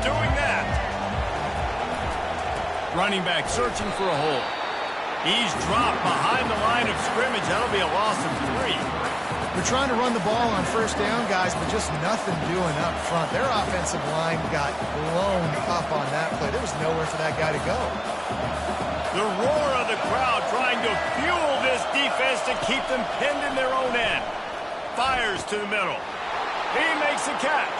doing that. Running back searching for a hole. He's dropped behind the line of scrimmage. That'll be a loss of 3. They're trying to run the ball on first down, guys, but just nothing doing up front. Their offensive line got blown up on that play. There was nowhere for that guy to go. The roar of the crowd trying to fuel this defense to keep them pinned in their own end. Fires to the middle. He makes a catch.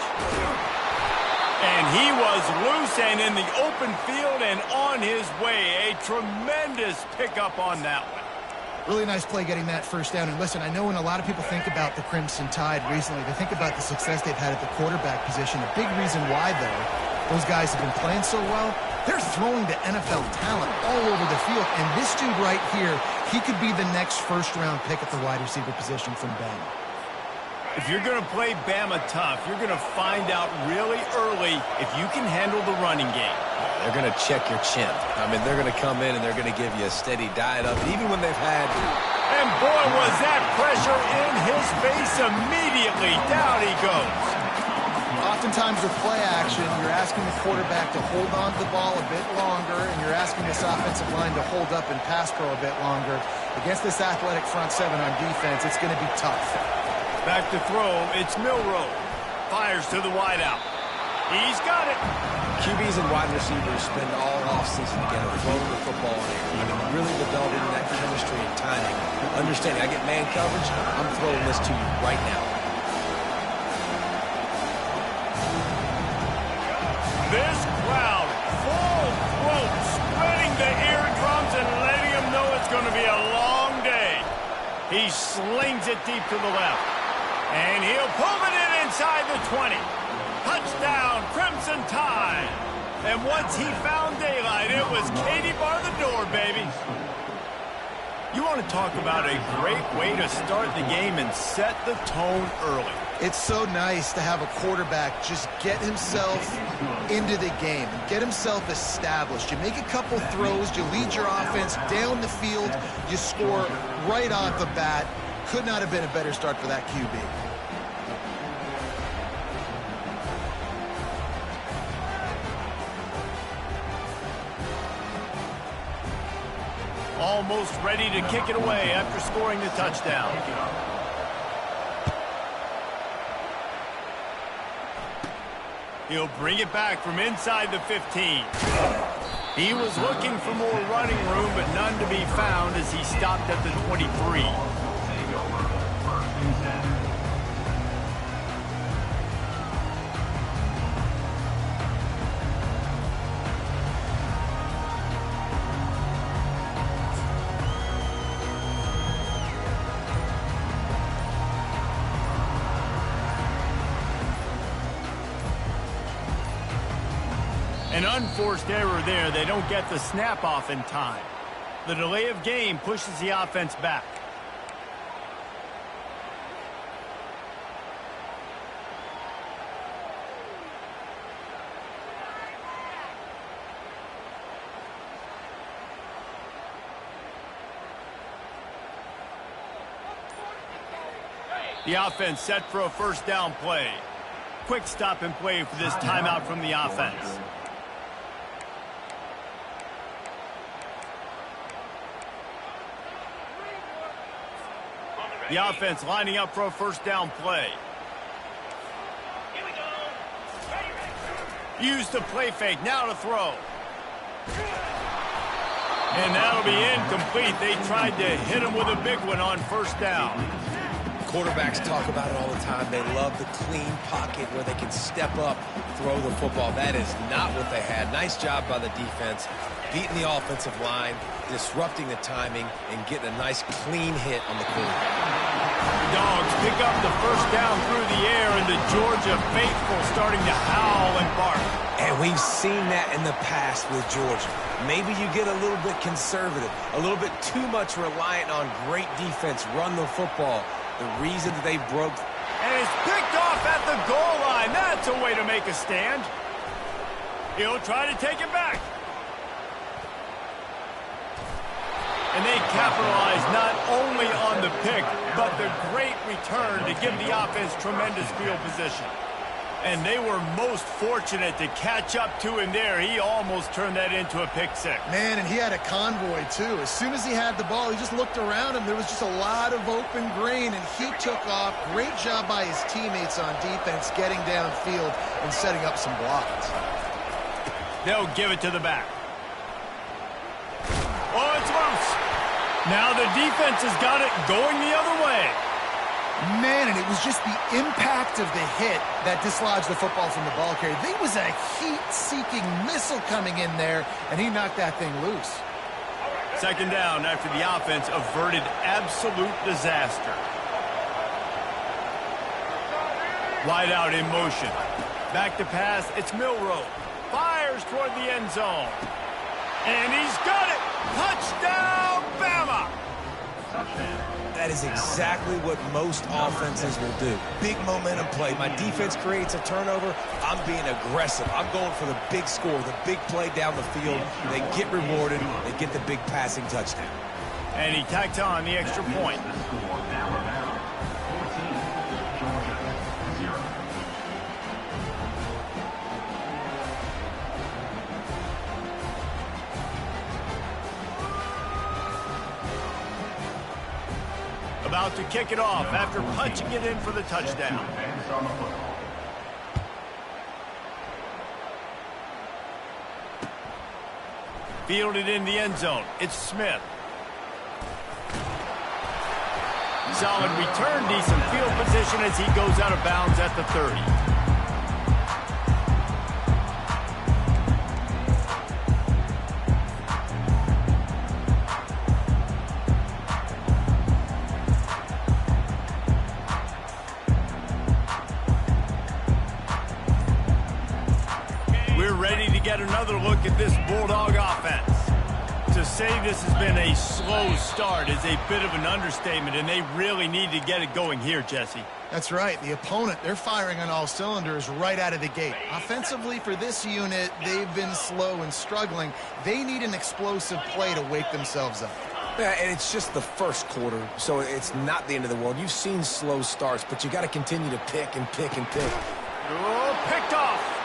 And he was loose and in the open field and on his way. A tremendous pickup on that one. Really nice play getting that first down. And listen, I know when a lot of people think about the Crimson Tide recently, they think about the success they've had at the quarterback position. A big reason why, though, those guys have been playing so well, they're throwing to NFL talent all over the field. And this dude right here, he could be the next first-round pick at the wide receiver position from Bama. If you're going to play Bama tough, you're going to find out really early if you can handle the running game. They're going to check your chin. I mean, they're going to come in and they're going to give you a steady diet of it, even when they've had... And boy, was that pressure in his face immediately. Down he goes. Oftentimes with play action, you're asking the quarterback to hold on to the ball a bit longer, and you're asking this offensive line to hold up and pass pro a bit longer. Against this athletic front seven on defense, it's going to be tough. Back to throw, it's Milroe. Fires to the wideout. He's got it. QBs and wide receivers spend all offseason together throwing the football in the air. I mean, really developing that chemistry and timing. Understanding, I get man coverage, I'm throwing this to you right now. This crowd, full throat, spreading the eardrums and letting them know it's going to be a long day. He slings it deep to the left. And he'll pull it in inside the 20. Touchdown, Crimson Tide. And once he found daylight, it was Katie bar the door, baby. You want to talk about a great way to start the game and set the tone early. It's so nice to have a quarterback just get himself into the game, get himself established. You make a couple throws, you lead your offense down the field, you score right off the bat. Could not have been a better start for that QB. Almost ready to kick it away after scoring the touchdown. He'll bring it back from inside the 15. He was looking for more running room, but none to be found as he stopped at the 23. An unforced error there. They don't get the snap off in time. The delay of game pushes the offense back. The offense set for a first down play. Quick stop and play for this timeout from the offense. The offense lining up for a first down play. Used the play fake, now to throw. And that'll be incomplete. They tried to hit him with a big one on first down. Quarterbacks talk about it all the time. They love the clean pocket where they can step up, throw the football. That is not what they had. Nice job by the defense, beating the offensive line, disrupting the timing, and getting a nice clean hit on the quarterback. Dogs pick up the first down through the air, and the Georgia faithful starting to howl and bark. And we've seen that in the past with Georgia. Maybe you get a little bit conservative, a little bit too much reliant on great defense, run the football. The reason that they broke. And it's picked off at the goal line. That's a way to make a stand. He'll try to take it back. And they capitalize not only on the pick, but the great return to give the offense tremendous field position. And they were most fortunate to catch up to him there. He almost turned that into a pick six. Man, and he had a convoy, too. As soon as he had the ball, he just looked around him. There was just a lot of open grain, and he took off. Great job by his teammates on defense, getting downfield and setting up some blocks. They'll give it to the back. Oh, it's loose. Now the defense has got it going the other way. Man, and it was just the impact of the hit that dislodged the football from the ball carrier. There was a heat-seeking missile coming in there, and he knocked that thing loose. Second down after the offense averted absolute disaster. Wide out in motion. Back to pass, it's Milroe. Fires toward the end zone. And he's got it! Touchdown, Bama! That is exactly what most offenses will do. Big momentum play. My defense creates a turnover. I'm being aggressive. I'm going for the big score, the big play down the field. They get rewarded. They get the big passing touchdown. And he tacks on the extra point. About to kick it off after punching it in for the touchdown. Fielded in the end zone. It's Smith. Solid return, decent field position as he goes out of bounds at the 30. Get another look at this Bulldog offense. To say this has been a slow start is a bit of an understatement, and they really need to get it going here, Jesse. That's right. The opponent, they're firing on all cylinders right out of the gate. Offensively for this unit, they've been slow and struggling. They need an explosive play to wake themselves up. Yeah, and it's just the first quarter, so it's not the end of the world. You've seen slow starts, but you got to continue to pick and pick and pick. Oh, picked off.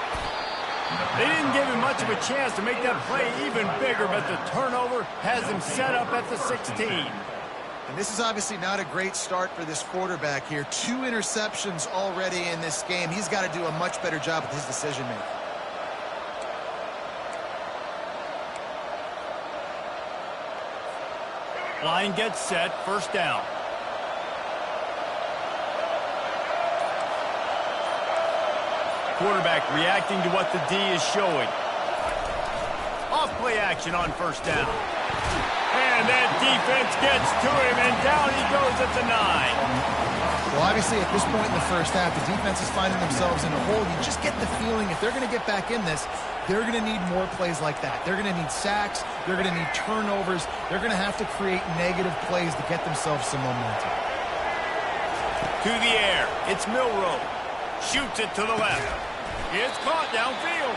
They didn't give him much of a chance to make that play even bigger, but the turnover has him set up at the 16. And this is obviously not a great start for this quarterback here. 2 interceptions already in this game. He's got to do a much better job with his decision-making. Line gets set, first down. Quarterback reacting to what the D is showing. Off play action on first down. And that defense gets to him, and down he goes at the 9. Well, obviously, at this point in the first half, the defense is finding themselves in a hole. You just get the feeling if they're going to get back in this, they're going to need more plays like that. They're going to need sacks. They're going to need turnovers. They're going to have to create negative plays to get themselves some momentum. To the air. It's Milroe. Shoots it to the left. It's caught downfield.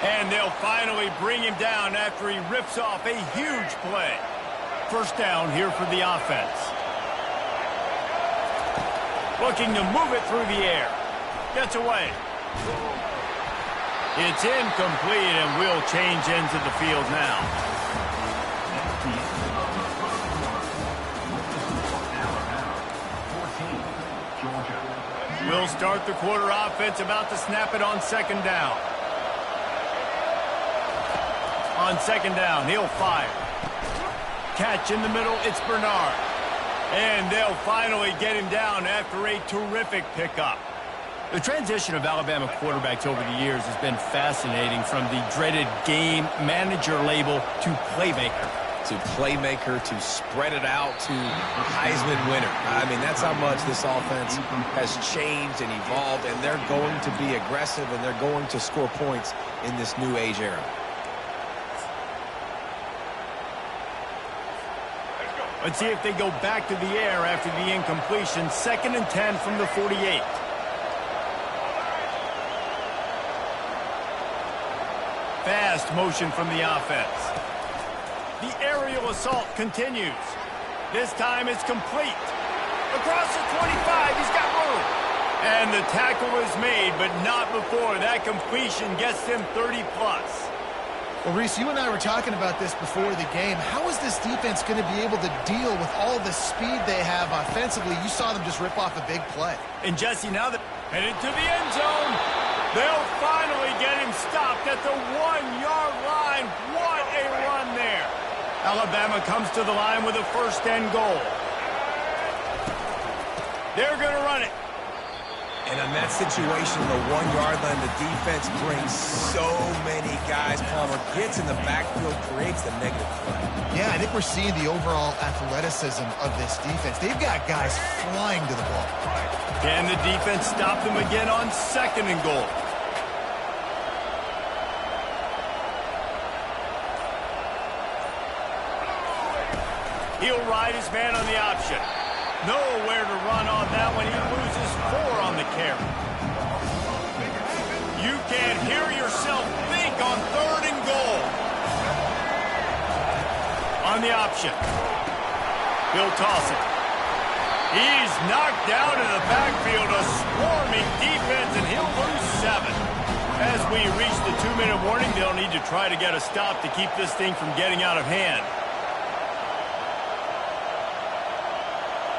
And they'll finally bring him down after he rips off a huge play. First down here for the offense. Looking to move it through the air. Gets away. It's incomplete, and we'll change into the field now. We'll start the quarter offense, about to snap it on second down. On second down, he'll fire. Catch in the middle, it's Bernard. And they'll finally get him down after a terrific pickup. The transition of Alabama quarterbacks over the years has been fascinating, from the dreaded game manager label to playmaker. To playmaker, to spread it out, to Heisman winner. I mean, that's how much this offense has changed and evolved, and they're going to be aggressive, and they're going to score points in this new age era. Let's see if they go back to the air after the incompletion. 2nd and 10 from the 48. Fast motion from the offense. The aerial assault continues. This time it's complete. Across the 25, he's got room. And the tackle is made, but not before that completion gets them 30+. Well, Reese, you and I were talking about this before the game. How is this defense going to be able to deal with all the speed they have offensively? You saw them just rip off a big play. And Jesse, now they're headed to the end zone. They'll finally get him stopped at the 1-yard line. What a run there. Alabama comes to the line with a 1st and goal. They're going to run it. And on that situation, the 1-yard line, the defense brings so many guys. Palmer gets in the backfield, creates the negative play. Yeah, I think we're seeing the overall athleticism of this defense. They've got guys flying to the ball. Can the defense stop them again on 2nd and goal? He'll ride his man on the option. Nowhere to run on that one. He loses 4 on the carry. You can hear yourself think on 3rd and goal. On the option. He'll toss it. He's knocked down in the backfield. A swarming defense, and he'll lose 7. As we reach the 2-minute warning, they'll need to try to get a stop to keep this thing from getting out of hand.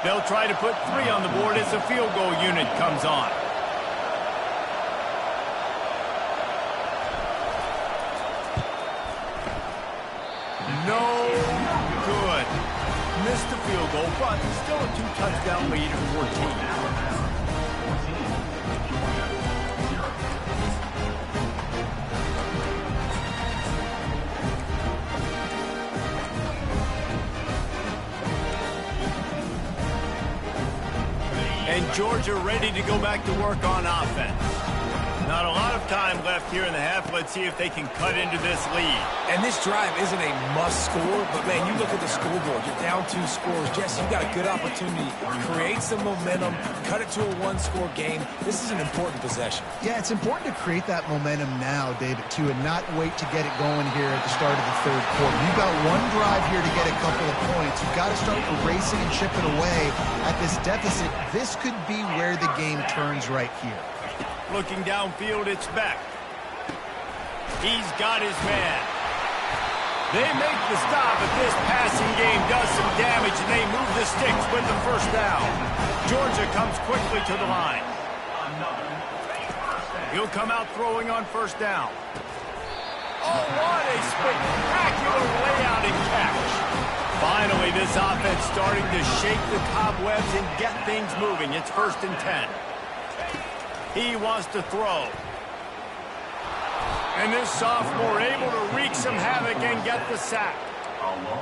They'll try to put 3 on the board as the field goal unit comes on. No good. Missed the field goal, but still a 2-touchdown lead at 14. And Georgia ready to go back to work on offense. Not a lot of time left here in the half. Let's see if they can cut into this lead. And this drive isn't a must score, but, man, you look at the scoreboard. You're down 2 scores. Jesse, you got a good opportunity. Create some momentum. Cut it to a 1-score game. This is an important possession. Yeah, it's important to create that momentum now, David, too, and not wait to get it going here at the start of the 3rd quarter. You've got 1 drive here to get a couple of points. You've got to start erasing and chipping away at this deficit. This could be where the game turns right here. Looking downfield, it's Beck. He's got his man. They make the stop, but this passing game does some damage, and they move the sticks with the 1st down. Georgia comes quickly to the line. He'll come out throwing on 1st down. Oh, what a spectacular layout and catch. Finally, this offense starting to shake the cobwebs and get things moving. It's 1st and 10. He wants to throw. And this sophomore able to wreak some havoc and get the sack.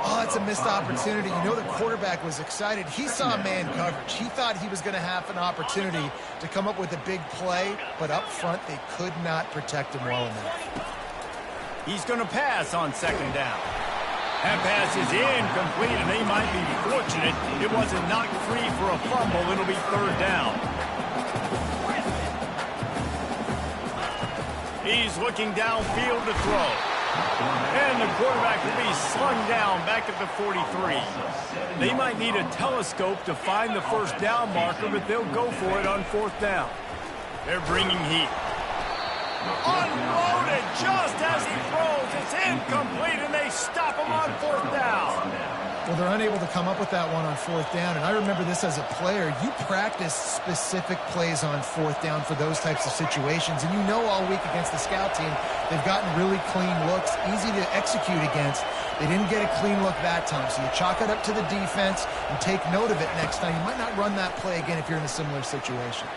Oh, it's a missed opportunity. You know the quarterback was excited. He saw man coverage. He thought he was going to have an opportunity to come up with a big play, but up front they could not protect him well enough. He's going to pass on 2nd down. That pass is incomplete, and they might be fortunate it wasn't knocked free for a fumble. It'll be 3rd down. He's looking downfield to throw. And the quarterback will be slung down back at the 43. They might need a telescope to find the 1st down marker, but they'll go for it on 4th down. They're bringing heat. Unloaded just as he throws. It's incomplete, and they stop him on 4th down. Well, they're unable to come up with that one on 4th down, and I remember this as a player. You practice specific plays on 4th down for those types of situations, and you know all week against the scout team, they've gotten really clean looks, easy to execute against. They didn't get a clean look that time, so you chalk it up to the defense and take note of it next time. You might not run that play again if you're in a similar situation.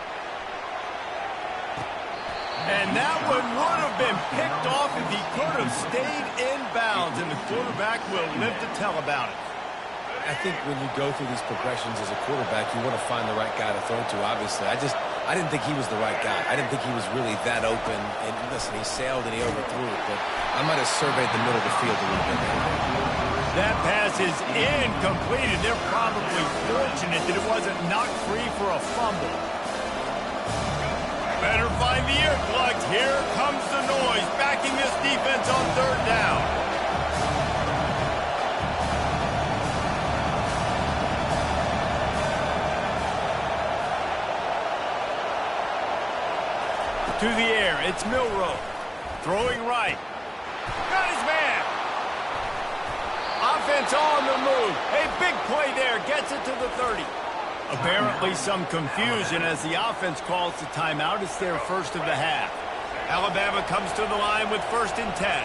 And that one would have been picked off if he could have stayed in bounds, and the quarterback will live to tell about it. I think when you go through these progressions as a quarterback, you want to find the right guy to throw to, obviously. I didn't think he was the right guy. I didn't think he was really that open. And listen, he sailed and he overthrew it, but I might have surveyed the middle of the field a little bit there. That pass is incomplete, and they're probably fortunate that it wasn't knocked free for a fumble. Better find the earplugs. Here comes the noise, backing this defense on 3rd down. To the air, it's Milroe. Throwing right. Got his man. Offense on the move. A big play there. Gets it to the 30. Apparently some confusion as the offense calls the timeout. It's their first of the half. Alabama comes to the line with 1st and 10.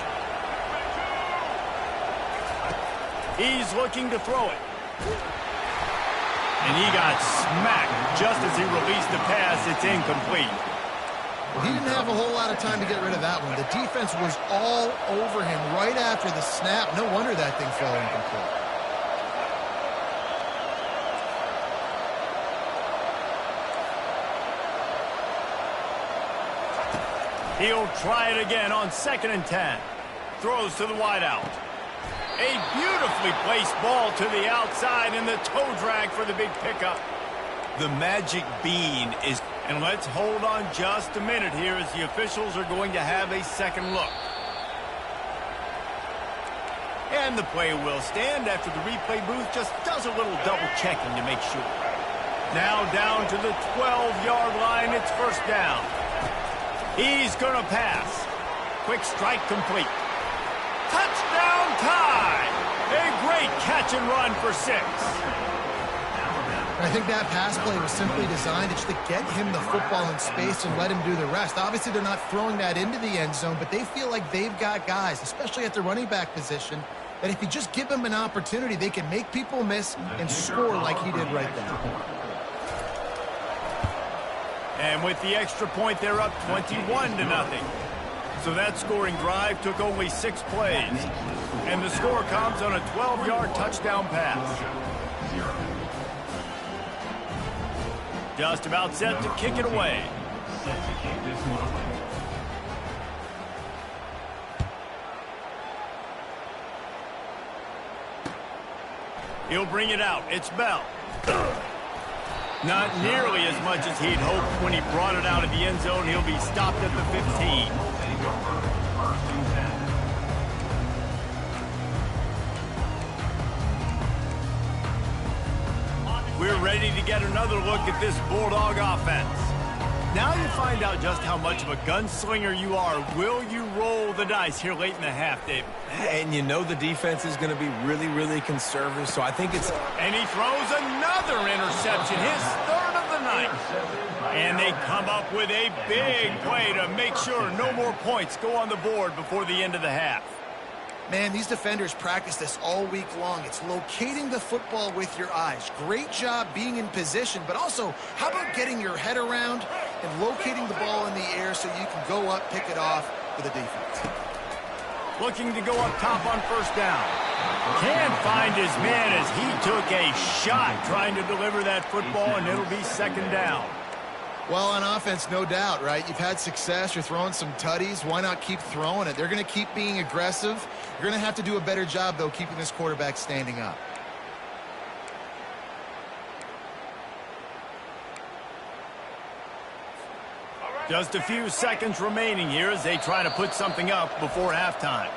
He's looking to throw it. And he got smacked just as he released the pass. It's incomplete. He didn't have a whole lot of time to get rid of that one. The defense was all over him right after the snap. No wonder that thing fell incomplete. He'll try it again on 2nd and 10. Throws to the wideout. A beautifully placed ball to the outside and the toe drag for the big pickup. The magic bean is... And let's hold on just a minute here as the officials are going to have a second look. And the play will stand after the replay booth just does a little double checking to make sure. Now down to the 12-yard line. It's 1st down. He's going to pass. Quick strike complete. Touchdown tie. A great catch and run for 6. I think that pass play was simply designed just to get him the football in space and let him do the rest. Obviously, they're not throwing that into the end zone, but they feel like they've got guys, especially at the running back position, that if you just give them an opportunity, they can make people miss and score like he did right there. And with the extra point, they're up 21-0. So that scoring drive took only 6 plays. And the score comes on a 12-yard touchdown pass. Just about set to kick it away. He'll bring it out. It's Bell. Not nearly as much as he'd hoped when he brought it out of the end zone. He'll be stopped at the 15. We're ready to get another look at this Bulldog offense. Now you find out just how much of a gunslinger you are. Will you roll the dice here late in the half, David? And you know the defense is going to be really, really conservative, so I think it's... And he throws another interception, his 3rd of the night. And they come up with a big play to make sure no more points go on the board before the end of the half. Man, these defenders practice this all week long. It's locating the football with your eyes. Great job being in position, but also, how about getting your head around and locating the ball in the air so you can go up, pick it off for the defense. Looking to go up top on 1st down. Can't find his man as he took a shot trying to deliver that football, and it'll be 2nd down. Well, on offense, no doubt, right? You've had success. You're throwing some tutties. Why not keep throwing it? They're going to keep being aggressive. You're going to have to do a better job, though, keeping this quarterback standing up. Just a few seconds remaining here as they try to put something up before halftime.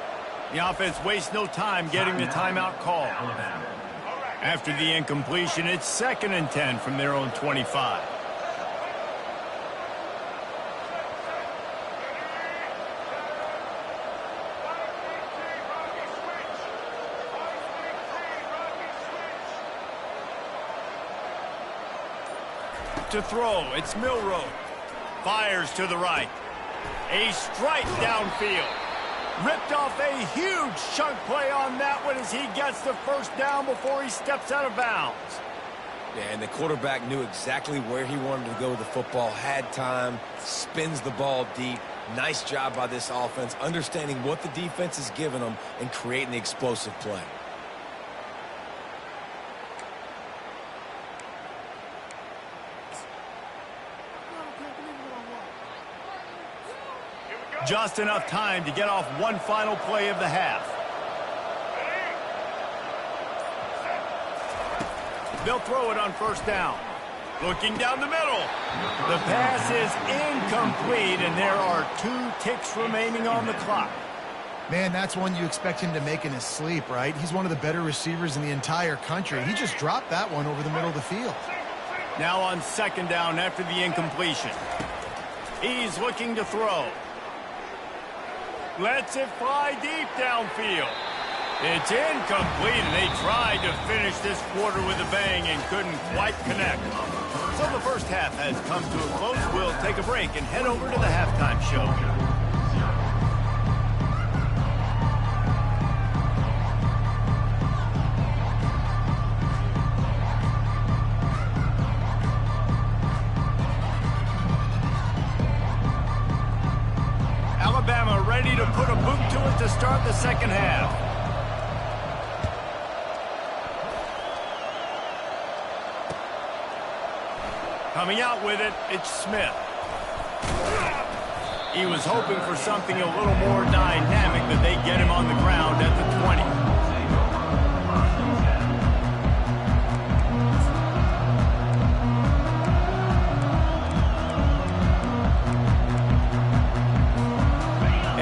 The offense wastes no time getting the timeout call. After the incompletion, it's 2nd and 10 from their own 25. To throw, it's Milroe. Fires to the right. A strike downfield. Ripped off a huge chunk play on that one as he gets the 1st down before he steps out of bounds. Yeah, and the quarterback knew exactly where he wanted to go with the football, had time, spins the ball deep. Nice job by this offense, understanding what the defense is giving them and creating the explosive play. Just enough time to get off one final play of the half. They'll throw it on 1st down. Looking down the middle. The pass is incomplete, and there are 2 ticks remaining on the clock. Man, that's one you expect him to make in his sleep, right? He's one of the better receivers in the entire country. He just dropped that one over the middle of the field. Now on 2nd down after the incompletion. He's looking to throw. Lets it fly deep downfield. It's incomplete, and they tried to finish this quarter with a bang and couldn't quite connect. So the first half has come to a close. We'll take a break and head over to the halftime show. Alabama ready to put a boot to it to start the second half. Coming out with it, it's Smith. He was hoping for something a little more dynamic, but they get him on the ground at the 20.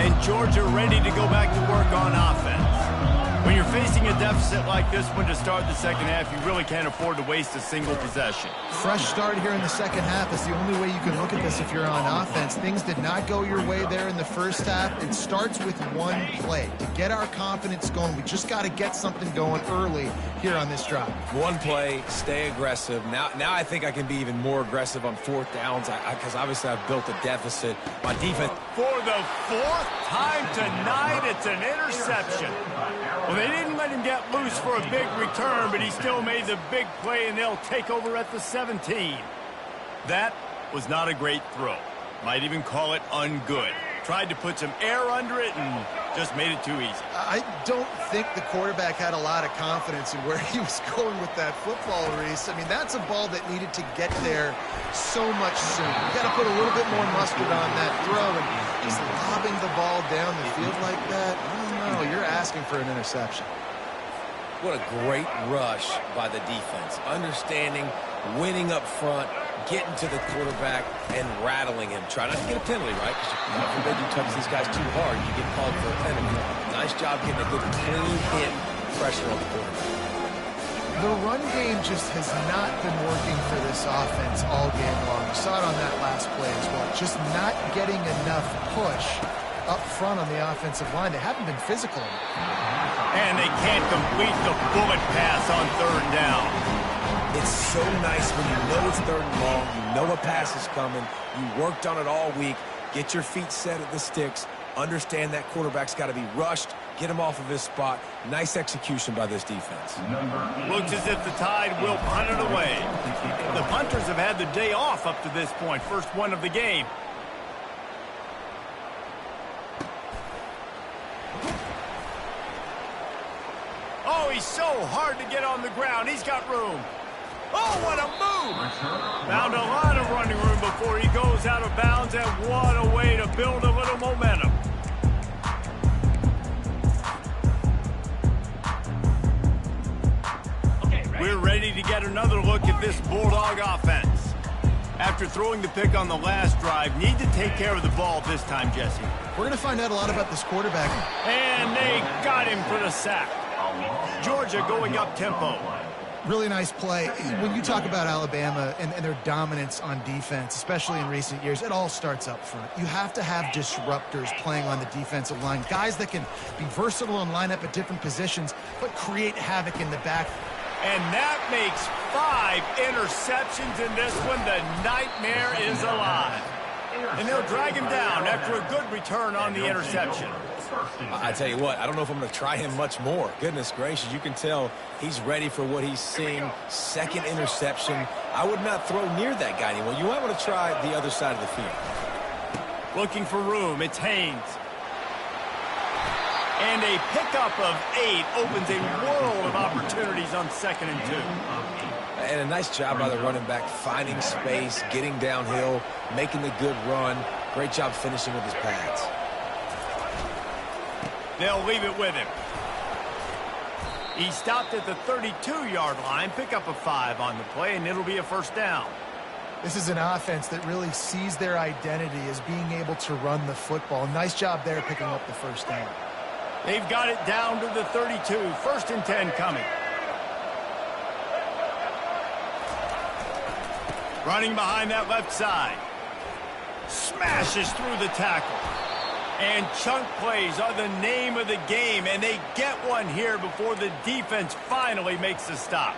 And Georgia ready to go back to work on offense. When you're facing a deficit like this one to start the second half, you really can't afford to waste a single possession. Fresh start here in the second half is the only way you can look at this if you're on offense. Things did not go your way there in the first half. It starts with one play. To get our confidence going, we just got to get something going early here on this drive. One play, stay aggressive. Now I think I can be even more aggressive on fourth downs because obviously I've built a deficit. My defense... For the fourth time tonight, it's an interception. Well, they didn't let him get loose for a big return, but he still made the big play, and they'll take over at the 17. That was not a great throw. Might even call it ungood. Tried to put some air under it and just made it too easy. I don't think the quarterback had a lot of confidence in where he was going with that football, Reese. I mean, that's a ball that needed to get there so much sooner. You got to put a little bit more mustard on that throw, and he's lobbing the ball down the field like that. I don't know. You're asking for an interception. What a great rush by the defense. Understanding, winning up front, getting to the quarterback, and rattling him. Try not to get a penalty, right? Because God forbid you touch these guys too hard, you get called for a penalty. Nice job getting a good clean hit pressure on the quarterback. The run game just has not been working for this offense all game long. You saw it on that last play as well. Just not getting enough push up front on the offensive line. They haven't been physical enough. And they can't complete the bullet pass on third down. It's so nice when you know it's third and long, you know a pass is coming, you worked on it all week, get your feet set at the sticks, understand that quarterback's got to be rushed, get him off of his spot. Nice execution by this defense. Looks as if the Tide will punt it away. The punters have had the day off up to this point, first one of the game. Oh, he's so hard to get on the ground. He's got room. Oh, what a move! Found a lot of running room before he goes out of bounds, and what a way to build a little momentum. We're ready to get another look at this Bulldog offense. After throwing the pick on the last drive, need to take care of the ball this time, Jesse. We're going to find out a lot about this quarterback. And they got him for the sack. Georgia going up tempo. Really nice play. When you talk about Alabama and their dominance on defense, especially in recent years, it all starts up front. You have to have disruptors playing on the defensive line, guys that can be versatile and line up at different positions, but create havoc in the back. And that makes 5 interceptions in this one. The nightmare is alive. And they'll drag him down after a good return on the interception. I tell you what, I don't know if I'm going to try him much more. Goodness gracious, you can tell he's ready for what he's seeing. Second interception. I would not throw near that guy anymore. You might want to try the other side of the field. Looking for room. It's Haynes. And a pickup of 8 opens a world of opportunities on 2nd and 2. And a nice job by the running back, finding space, getting downhill, making the good run. Great job finishing with his pads. They'll leave it with him. He stopped at the 32-yard line, pick up a 5 on the play, and it'll be a first down. This is an offense that really sees their identity as being able to run the football. Nice job there picking up the first down. They've got it down to the 32. 1st and 10 coming. Running behind that left side. Smashes through the tackle. And chunk plays are the name of the game, and they get one here before the defense finally makes the stop.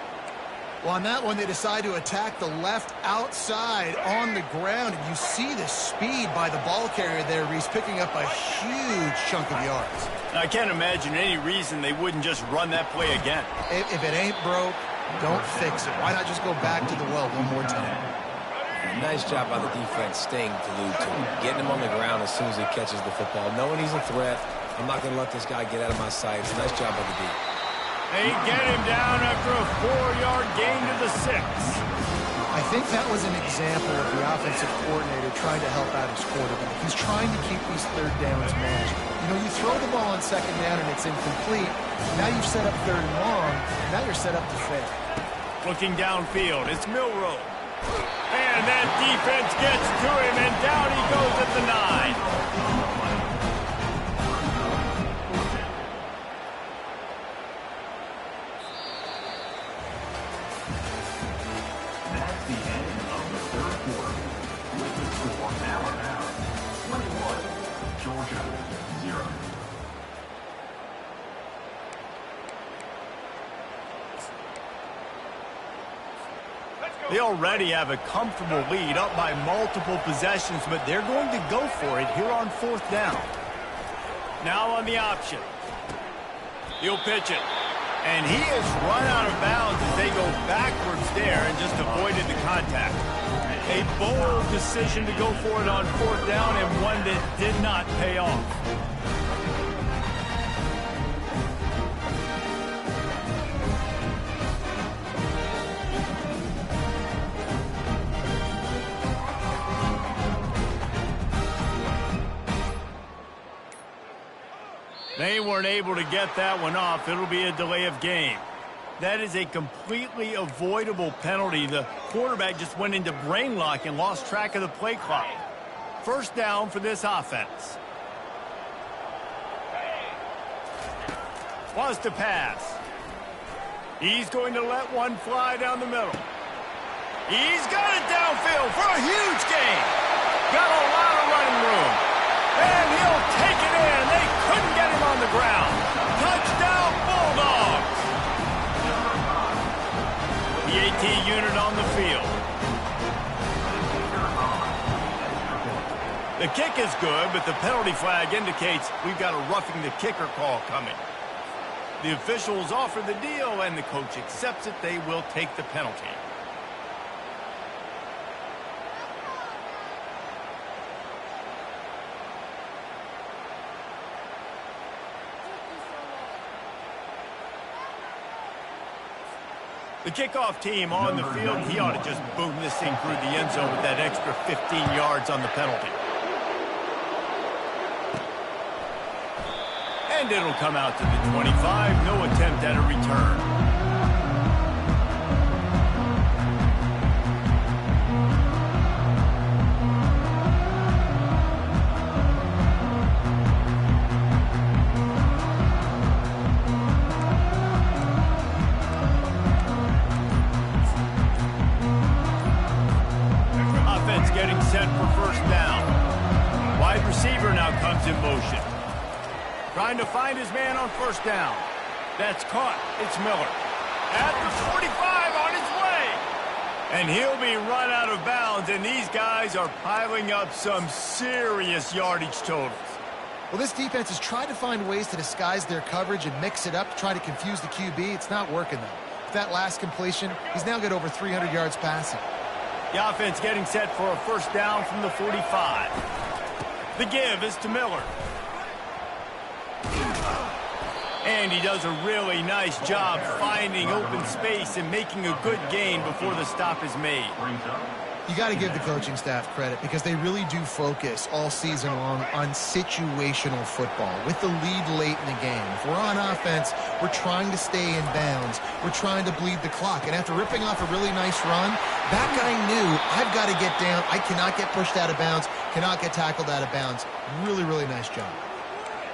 Well, on that one, they decide to attack the left outside on the ground, and you see the speed by the ball carrier there, Reese, picking up a huge chunk of yards. I can't imagine any reason they wouldn't just run that play again. If it ain't broke, don't fix it. Why not just go back to the well one more time? Nice job by the defense staying glued to him, getting him on the ground as soon as he catches the football, knowing he's a threat. I'm not going to let this guy get out of my sights. Nice job by the D. They get him down after a 4-yard gain to the 6. I think that was an example of the offensive coordinator trying to help out his quarterback. He's trying to keep these third downs manageable. You know, you throw the ball on second down and it's incomplete. Now you've set up third and long. Now you're set up to fail. Looking downfield, it's Milroe. And that defense gets to him, and down he goes at the 9. They already have a comfortable lead, up by multiple possessions, but they're going to go for it here on 4th down. Now on the option. He'll pitch it. And he is run out of bounds as they go backwards there and just avoided the contact. A bold decision to go for it on 4th down, and one that did not pay off. They weren't able to get that one off. It'll be a delay of game. That is a completely avoidable penalty. The quarterback just went into brain lock and lost track of the play clock. 1st down for this offense. Wants to pass. He's going to let one fly down the middle. He's got it downfield for a huge gain. Got a lot of running room. And he'll take it in. They couldn't get him on the ground. Touchdown, Bulldogs. The AT unit on the field. The kick is good, but the penalty flag indicates we've got a roughing the kicker call coming. The officials offer the deal, and the coach accepts it. They will take the penalty. The kickoff team on the field, he ought to just boom this thing through the end zone with that extra 15 yards on the penalty. And it'll come out to the 25. No attempt at a return. Getting set for 1st down. Wide receiver now comes in motion. Trying to find his man on 1st down. That's caught. It's Miller. At the 45 on his way. And he'll be run out of bounds, and these guys are piling up some serious yardage totals. Well, this defense has tried to find ways to disguise their coverage and mix it up to try to confuse the QB. It's not working, though. With that last completion, he's now got over 300 yards passing. The offense getting set for a 1st down from the 45. The give is to Miller. And he does a really nice job finding open space and making a good gain before the stop is made. You got to give the coaching staff credit because they really do focus all season long on situational football with the lead late in the game. If we're on offense, we're trying to stay in bounds. We're trying to bleed the clock. And after ripping off a really nice run, that guy knew, I've got to get down. I cannot get pushed out of bounds, cannot get tackled out of bounds. Really, really nice job.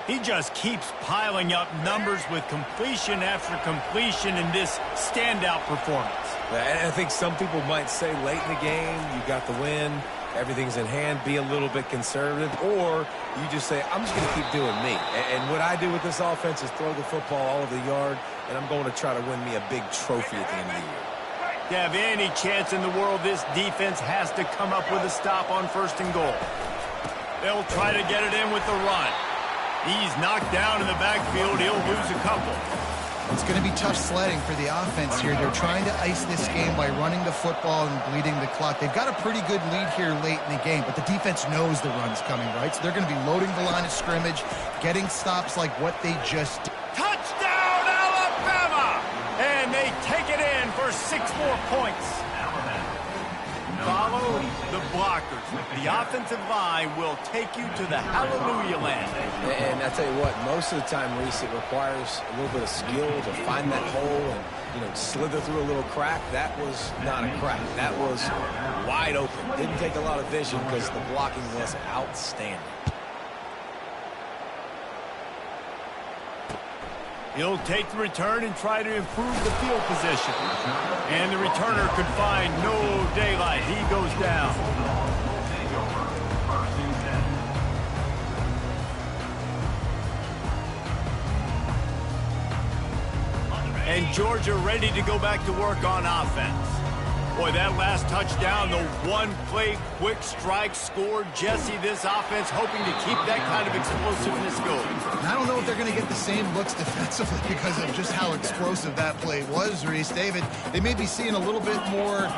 He just keeps piling up numbers with completion after completion in this standout performance. And I think some people might say late in the game, you got the win, everything's in hand, be a little bit conservative, or you just say, I'm just going to keep doing me. And what I do with this offense is throw the football all over the yard, and I'm going to try to win me a big trophy at the end of the year. To have any chance in the world, this defense has to come up with a stop on 1st and goal. They'll try to get it in with the run. He's knocked down in the backfield. He'll lose a couple. It's going to be tough sledding for the offense here. They're trying to ice this game by running the football and bleeding the clock. They've got a pretty good lead here late in the game, but the defense knows the run's coming, right? So they're going to be loading the line of scrimmage, getting stops like what they just did. Touchdown, Alabama! And they take it in for 6 more points. Follow the blockers. The offensive line will take you to the hallelujah land. And I tell you what, most of the time, Reese, it requires a little bit of skill to find that hole and, slither through a little crack. That was not a crack. That was wide open. Didn't take a lot of vision because the blocking was outstanding. He'll take the return and try to improve the field position. And the returner could find no daylight. He goes down. And Georgia ready to go back to work on offense. Boy, that last touchdown, the one-play quick strike scored. Jesse, this offense hoping to keep that kind of explosiveness going. And I don't know if they're going to get the same looks defensively because of just how explosive that play was, Reese. David, they may be seeing a little bit more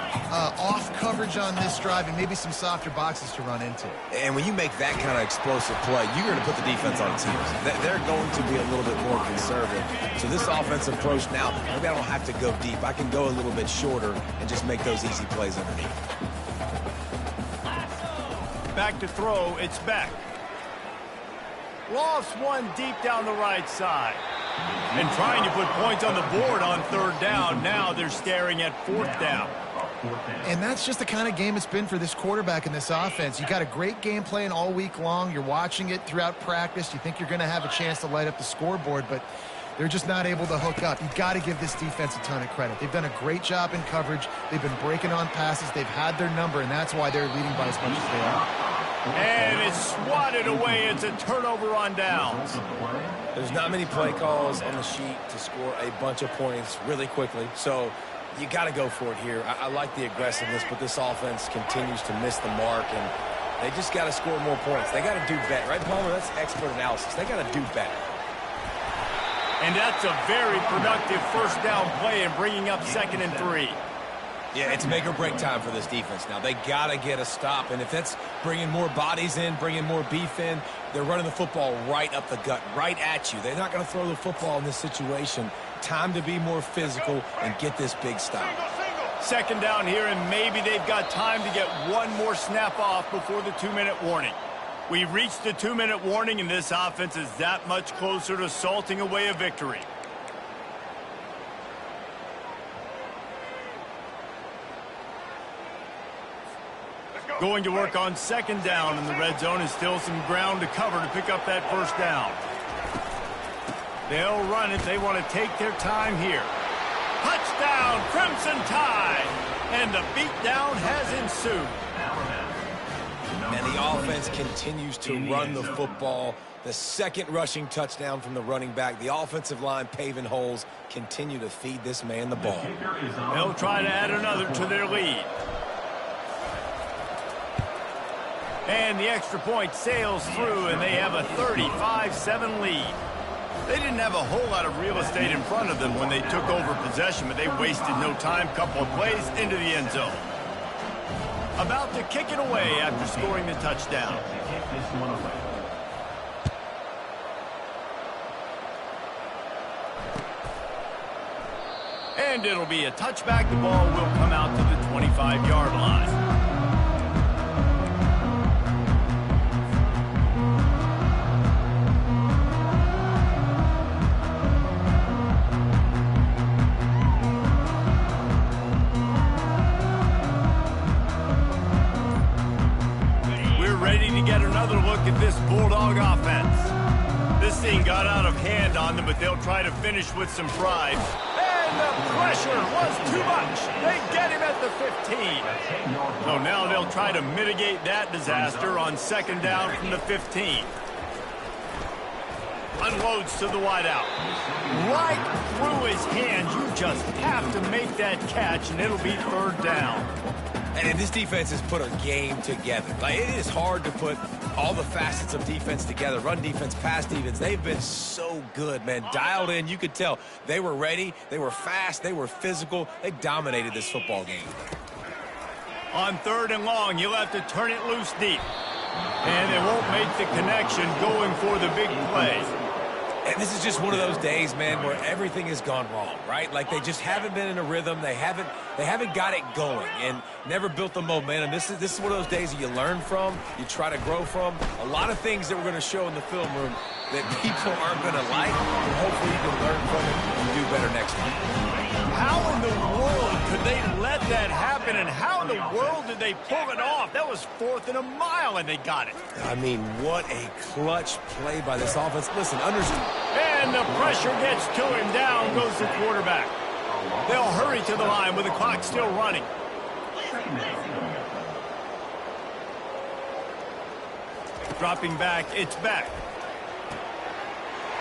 off coverage on this drive and maybe some softer boxes to run into. And when you make that kind of explosive play, you're going to put the defense on its heels. They're going to be a little bit more conservative. So this offensive approach now, maybe I don't have to go deep. I can go a little bit shorter and just make those easy plays underneath. Back to throw, it's Beck. Lost one deep down the right side. And trying to put points on the board on 3rd down. Now they're staring at 4th down. And that's just the kind of game it's been for this quarterback in this offense. You got a great game plan all week long. You're watching it throughout practice. You think you're going to have a chance to light up the scoreboard, but they're just not able to hook up. You've got to give this defense a ton of credit. They've done a great job in coverage. They've been breaking on passes. They've had their number, and that's why they're leading by as much as they are. And it's swatted away. It's a turnover on downs. There's not many play calls on the sheet to score a bunch of points really quickly, so you got to go for it here. I like the aggressiveness, but this offense continues to miss the mark, and they just got to score more points. They got to do better, right, Palmer? That's expert analysis. They got to do better. And that's a very productive 1st down play and bringing up 2nd and 3. Yeah, it's make or break time for this defense now. They got to get a stop, and if that's bringing more bodies in, bringing more beef in, they're running the football right up the gut, right at you. They're not going to throw the football in this situation. Time to be more physical and get this big stop. 2nd down here, and maybe they've got time to get one more snap off before the 2-minute warning. We've reached the 2-minute warning, and this offense is that much closer to salting away a victory. Going to work on 2nd down in the red zone, and still some ground to cover to pick up that 1st down. They'll run it. They want to take their time here. Touchdown, Crimson Tide! And the beatdown has ensued. And the offense continues to run the football. The 2nd rushing touchdown from the running back. The offensive line paving holes. Continue to feed this man the ball. They'll try to add another to their lead. And the extra point sails through, and they have a 35-7 lead. They didn't have a whole lot of real estate in front of them when they took over possession, but they wasted no time. Couple of plays into the end zone. About to kick it away after scoring the touchdown. And it'll be a touchback. The ball will come out to the 25-yard line. Get another look at this Bulldog offense. This thing got out of hand on them, but they'll try to finish with some pride. And And the pressure was too much. They get him at the 15. So now they'll try to mitigate that disaster on second down from the 15. Unloads to the wideout. Right through his hands. You just have to make that catch, and it'll be third down. And this defense has put a game together. Like, it is hard to put all the facets of defense together. Run defense, pass defense. They've been so good, man. Dialed in. You could tell they were ready. They were fast. They were physical. They dominated this football game. On third and long, you'll have to turn it loose deep. And they won't make the connection going for the big play. And this is just one of those days, man, where everything has gone wrong, right? Like, they just haven't been in a rhythm. They haven't got it going and never built the momentum. This is one of those days that you learn from, you try to grow from. A lot of things that we're going to show in the film room that people aren't going to like, and hopefully you can learn from it and do better next time. How in the world could they let that happen, and how in the world did they pull it off? That was 4th and a mile, and they got it. I mean, what a clutch play by this offense. Listen, understand. And the pressure gets to him. Down goes the quarterback. They'll hurry to the line with the clock still running. Dropping back, it's back.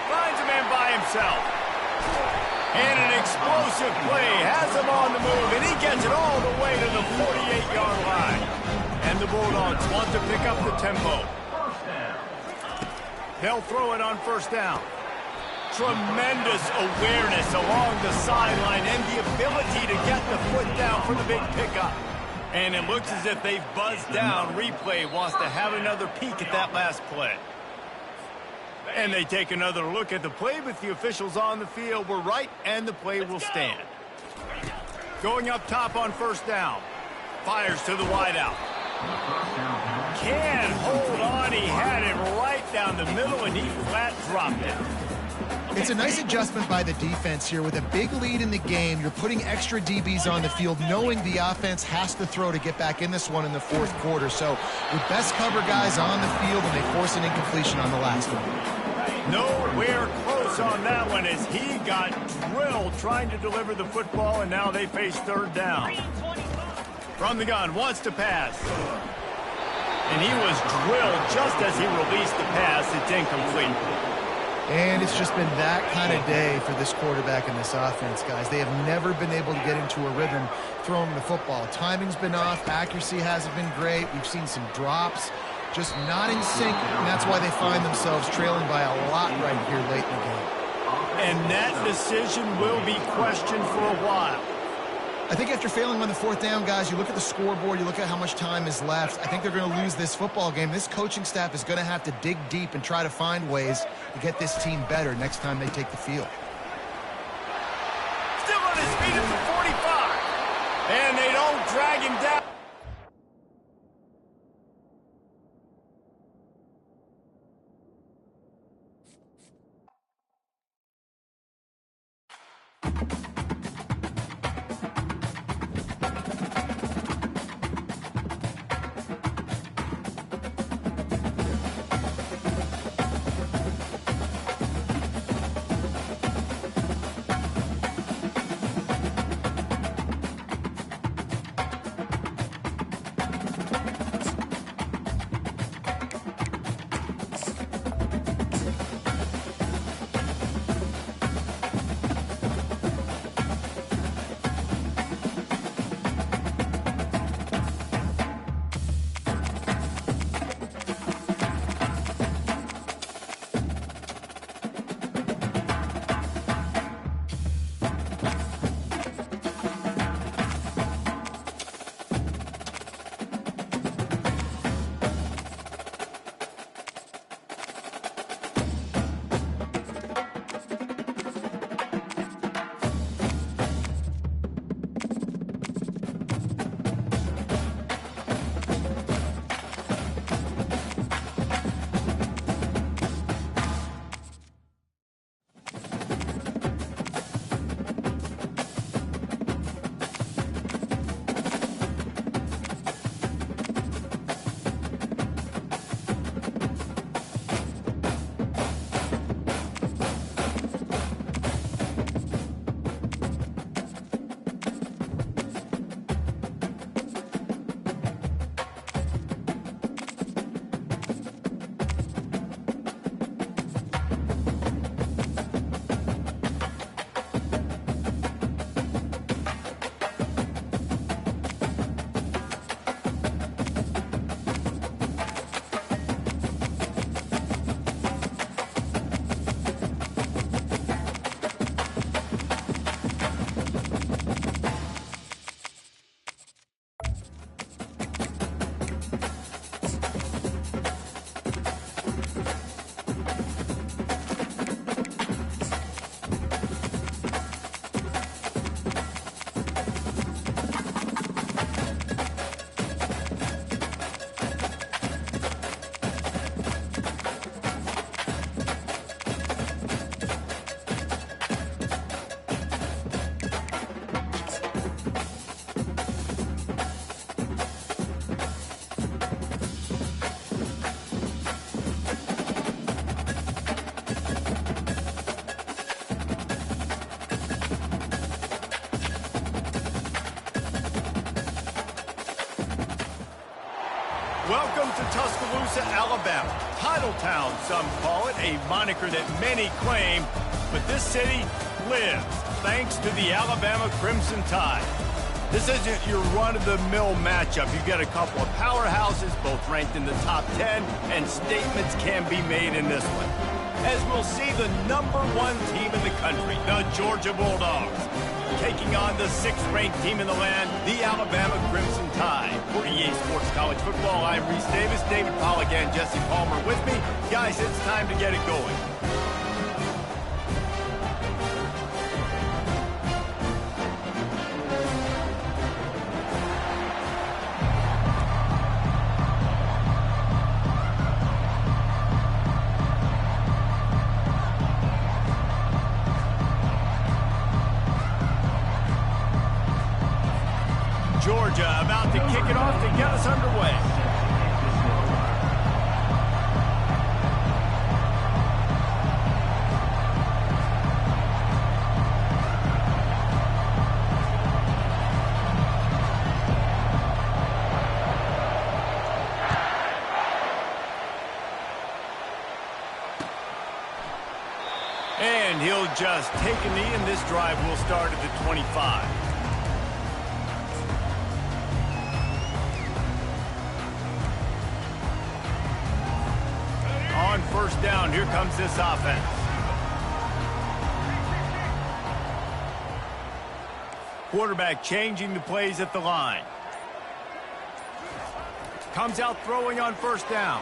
Finds a man by himself. And an explosive play has him on the move, and he gets it all the way to the 48-yard line. And the Bulldogs want to pick up the tempo. They'll throw it on first down. Tremendous awareness along the sideline and the ability to get the foot down for the big pickup. And it looks as if they've buzzed down. Replay wants to have another peek at that last play. And they take another look at the play, but the officials on the field were right, and the play will stand. Going up top on first down. Fires to the wideout. Can't hold on. He had it right down the middle, and he flat dropped it. It's a nice adjustment by the defense here. With a big lead in the game, you're putting extra DBs on the field, knowing the offense has to throw to get back in this one in the fourth quarter. So with best cover guys on the field, and they force an incompletion on the last one. Nowhere close on that one as he got drilled trying to deliver the football, and now they face third down. From the gun, wants to pass. And he was drilled just as he released the pass. It's incomplete. And it's just been that kind of day for this quarterback and this offense, guys. They have never been able to get into a rhythm throwing the football. Timing's been off. Accuracy hasn't been great. We've seen some drops. Just not in sync, and that's why they find themselves trailing by a lot right here late in the game. And that decision will be questioned for a while. I think after failing on the fourth down, guys, you look at the scoreboard, you look at how much time is left. I think they're going to lose this football game. This coaching staff is going to have to dig deep and try to find ways to get this team better next time they take the field. Still on his feet at the 45. And they don't drag him down. Welcome to Tuscaloosa, Alabama. Title Town, some call it, a moniker that many claim, but this city lives thanks to the Alabama Crimson Tide. This isn't your run-of-the-mill matchup. You've got a couple of powerhouses, both ranked in the top 10, and statements can be made in this one. As we'll see the #1 team in the country, the Georgia Bulldogs, taking on the 6th-ranked team in the land, the Alabama Crimson Tide. For EA Sports College Football, I'm Reese Davis, David Pollack, and Jesse Palmer with me. Guys, it's time to get it going. Georgia about to kick it off to get us underway. And he'll just take a knee, and this drive will start at the 25. On first down, here comes this offense. Quarterback changing the plays at the line. Comes out throwing on first down.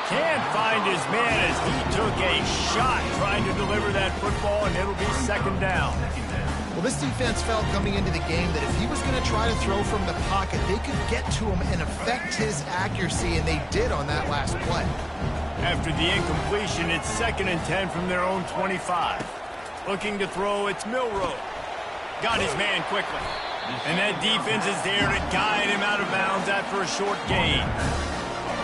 Can't find his man as he took a shot trying to deliver that football, and it'll be second down. Well, this defense felt coming into the game that if he was going to try to throw from the pocket, they could get to him and affect his accuracy, and they did on that last play. After the incompletion, it's 2nd and 10 from their own 25. Looking to throw, it's Milroe. Got his man quickly. And that defense is there to guide him out of bounds after a short gain.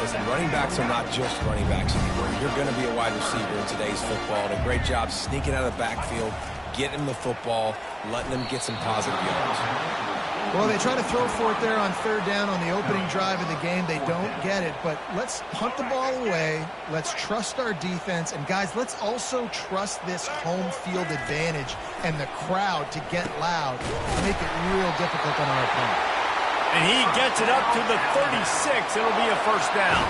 Listen, running backs are not just running backs anymore. You're going to be a wide receiver in today's football. Did a great job sneaking out of the backfield, getting the football, letting them get some positive yards. Well, they try to throw for it there on third down on the opening drive of the game. They don't get it, but let's punt the ball away. Let's trust our defense. And, guys, let's also trust this home field advantage and the crowd to get loud to make it real difficult on our opponent. And he gets it up to the 36. It'll be a first down.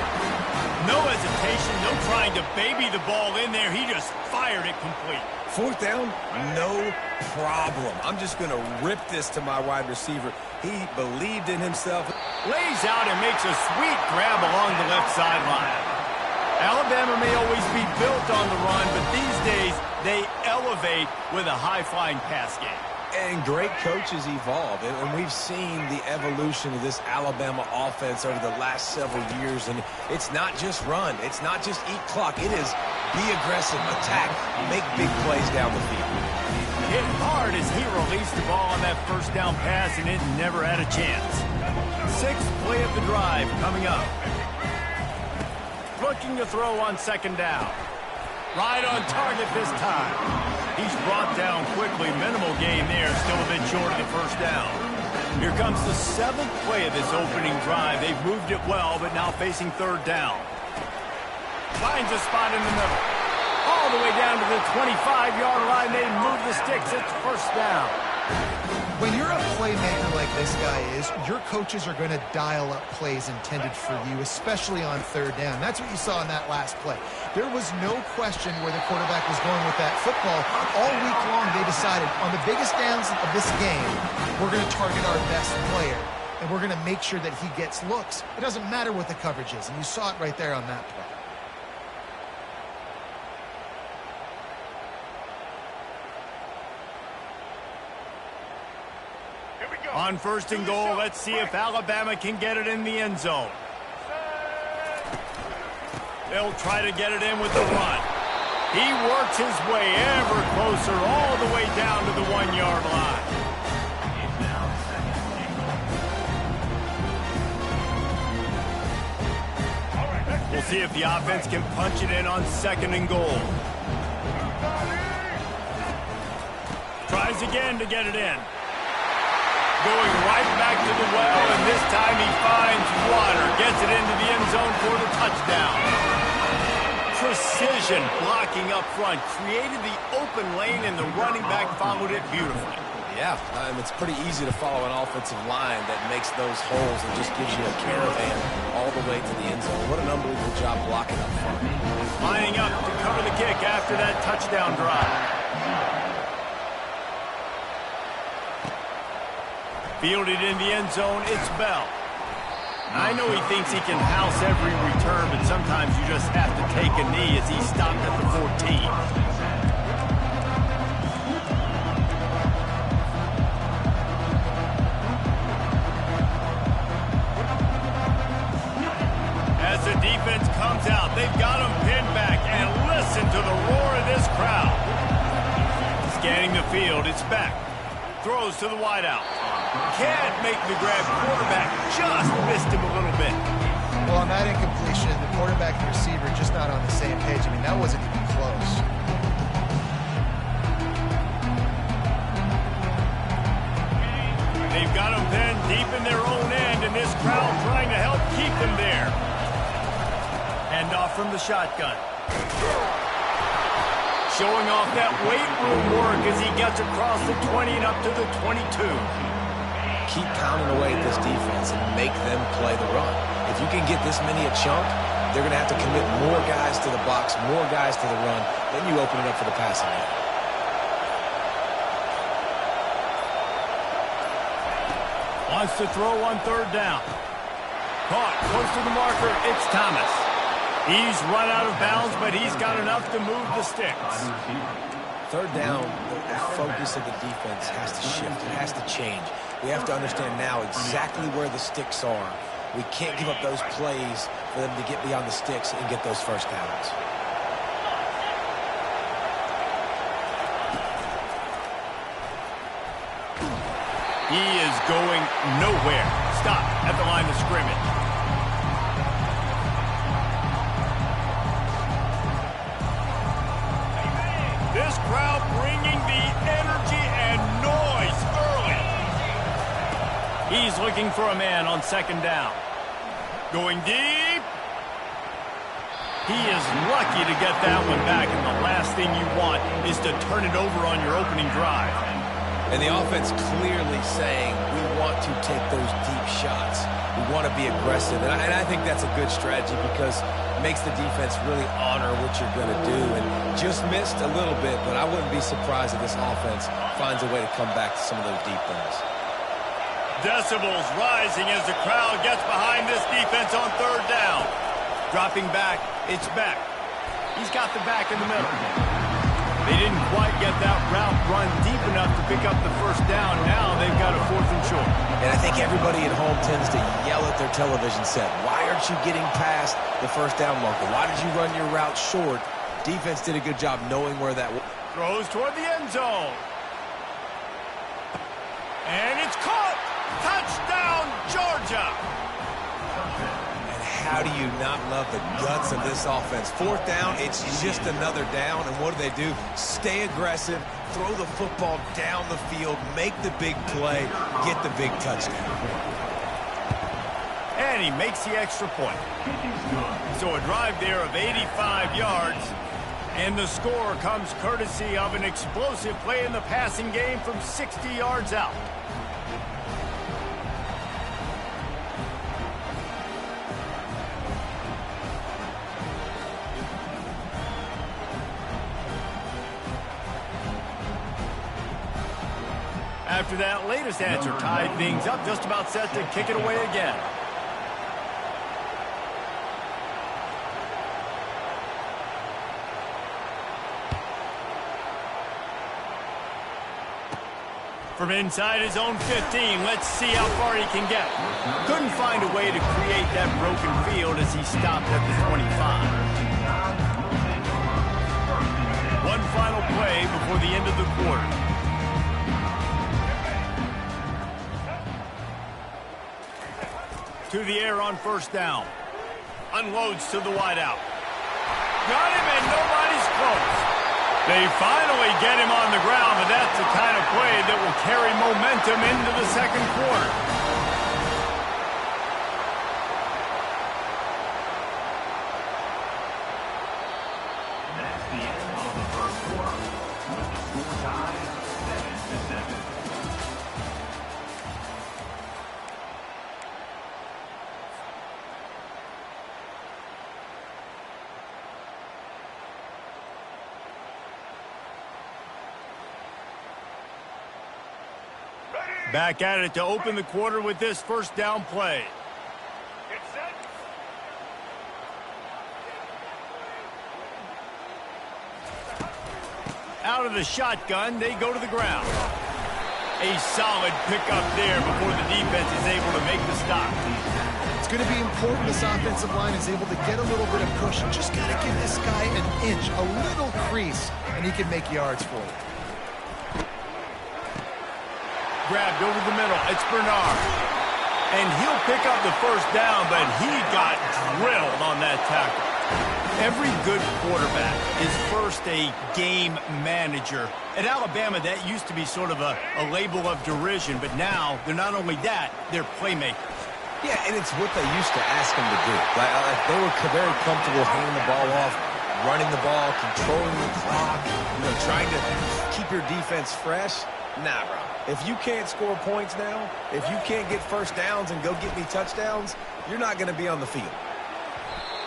No hesitation, no trying to baby the ball in there. He just fired it complete. Fourth down, no problem. I'm just going to rip this to my wide receiver. He believed in himself. Lays out and makes a sweet grab along the left sideline. Alabama may always be built on the run, but these days they elevate with a high-flying pass game. And great coaches evolve, and we've seen the evolution of this Alabama offense over the last several years, and it's not just run, it's not just eat clock, it is be aggressive, attack, make big plays down the field. Hit hard as he released the ball on that first down pass, and it never had a chance. 6th play of the drive coming up. Looking to throw on second down. Right on target this time. He's brought down quickly. Minimal gain there. Still a bit short of the first down. Here comes the 7th play of this opening drive. They've moved it well, but now facing third down. Finds a spot in the middle. All the way down to the 25-yard line. They move the sticks. It's first down. When you're a playmaker like this guy is, your coaches are going to dial up plays intended for you, especially on third down. That's what you saw in that last play. There was no question where the quarterback was going with that football. All week long, they decided on the biggest downs of this game, we're going to target our best player, and we're going to make sure that he gets looks. It doesn't matter what the coverage is, and you saw it right there on that play. On first and goal, let's see if Alabama can get it in the end zone. They'll try to get it in with the run. He works his way ever closer all the way down to the 1-yard line. We'll see if the offense can punch it in on 2nd and goal. Tries again to get it in. going right back to the well, and this time he finds water. Gets it into the end zone for the touchdown. Precision blocking up front. Created the open lane, and the running back followed it beautifully. Yeah, it's pretty easy to follow an offensive line that makes those holes and just gives you a caravan all the way to the end zone. What an unbelievable job blocking up front. Lining up to cover the kick after that touchdown drive. Fielded in the end zone, it's Bell. I know he thinks he can house every return, but sometimes you just have to take a knee as he stopped at the 14. The defense comes out. They've got him pinned back, and listen to the roar of this crowd. Scanning the field, it's back. Throws to the wideout. Can't make the grab. Quarterback just missed him a little bit. Well, on that incompletion, the quarterback and the receiver just not on the same page. I mean, that wasn't even close. They've got him pinned deep in their own end, and this crowd trying to help keep them there. Hand off from the shotgun. Showing off that weight room work as he gets across the 20 and up to the 22. Keep pounding away at this defense and make them play the run. If you can get this many a chunk, they're going to have to commit more guys to the box, more guys to the run. Then you open it up for the passing game. Wants to throw on third down. Caught close to the marker. It's Thomas. He's run out of bounds, but he's got enough to move the sticks. Third down, the focus of the defense has to shift. It has to change. We have to understand now exactly where the sticks are. We can't give up those plays for them to get beyond the sticks and get those first downs. He is going nowhere. Stop at the line of scrimmage. This crowd bringing the energy and noise early. He's looking for a man on second down. Going deep. He is lucky to get that one back, and the last thing you want is to turn it over on your opening drive. And the offense clearly saying, we want to take those deep shots. We want to be aggressive. And I think that's a good strategy because it makes the defense really honor what you're going to do. And just missed a little bit, but I wouldn't be surprised if this offense finds a way to come back to some of those deep things. Decibels rising as the crowd gets behind this defense on third down. Dropping back, it's Beck. He's got the back in the middle. They didn't quite get that route run deep enough to pick up the first down. Now they've got a 4th and short. And I think everybody at home tends to yell at their television set. Why aren't you getting past the first down marker? Why did you run your route short? Defense did a good job knowing where that was. Throws toward the end zone. And it's caught. Touchdown, Georgia. How do you not love the guts of this offense? 4th down, it's just another down. And what do? Stay aggressive, throw the football down the field, make the big play, get the big touchdown. And he makes the extra point. So a drive there of 85 yards. And the score comes courtesy of an explosive play in the passing game from 60 yards out. After that latest answer tied things up, just about set to kick it away again. From inside his own 15, let's see how far he can get. Couldn't find a way to create that broken field as he stopped at the 25. One final play before the end of the quarter. To the air on first down. Unloads to the wideout. Got him, and nobody's close. They finally get him on the ground, but that's the kind of play that will carry momentum into the second quarter. That's the end of the first quarter, with the score tied 7-7. Back at it to open the quarter with this first down play. Get set. Out of the shotgun, they go to the ground. A solid pickup there before the defense is able to make the stop. It's going to be important this offensive line is able to get a little bit of push. Just got to give this guy an inch, a little crease, and he can make yards for you. Grabbed over the middle. It's Bernard. And he'll pick up the first down, but he got drilled on that tackle. Every good quarterback is first a game manager. At Alabama, that used to be sort of a label of derision, but now they're not only that, they're playmakers. Yeah, and it's what they used to ask them to do. Like they were very comfortable handing the ball off, running the ball, controlling the clock, trying to keep your defense fresh. Nah, bro. If you can't score points now, if you can't get first downs and go get me touchdowns, you're not going to be on the field.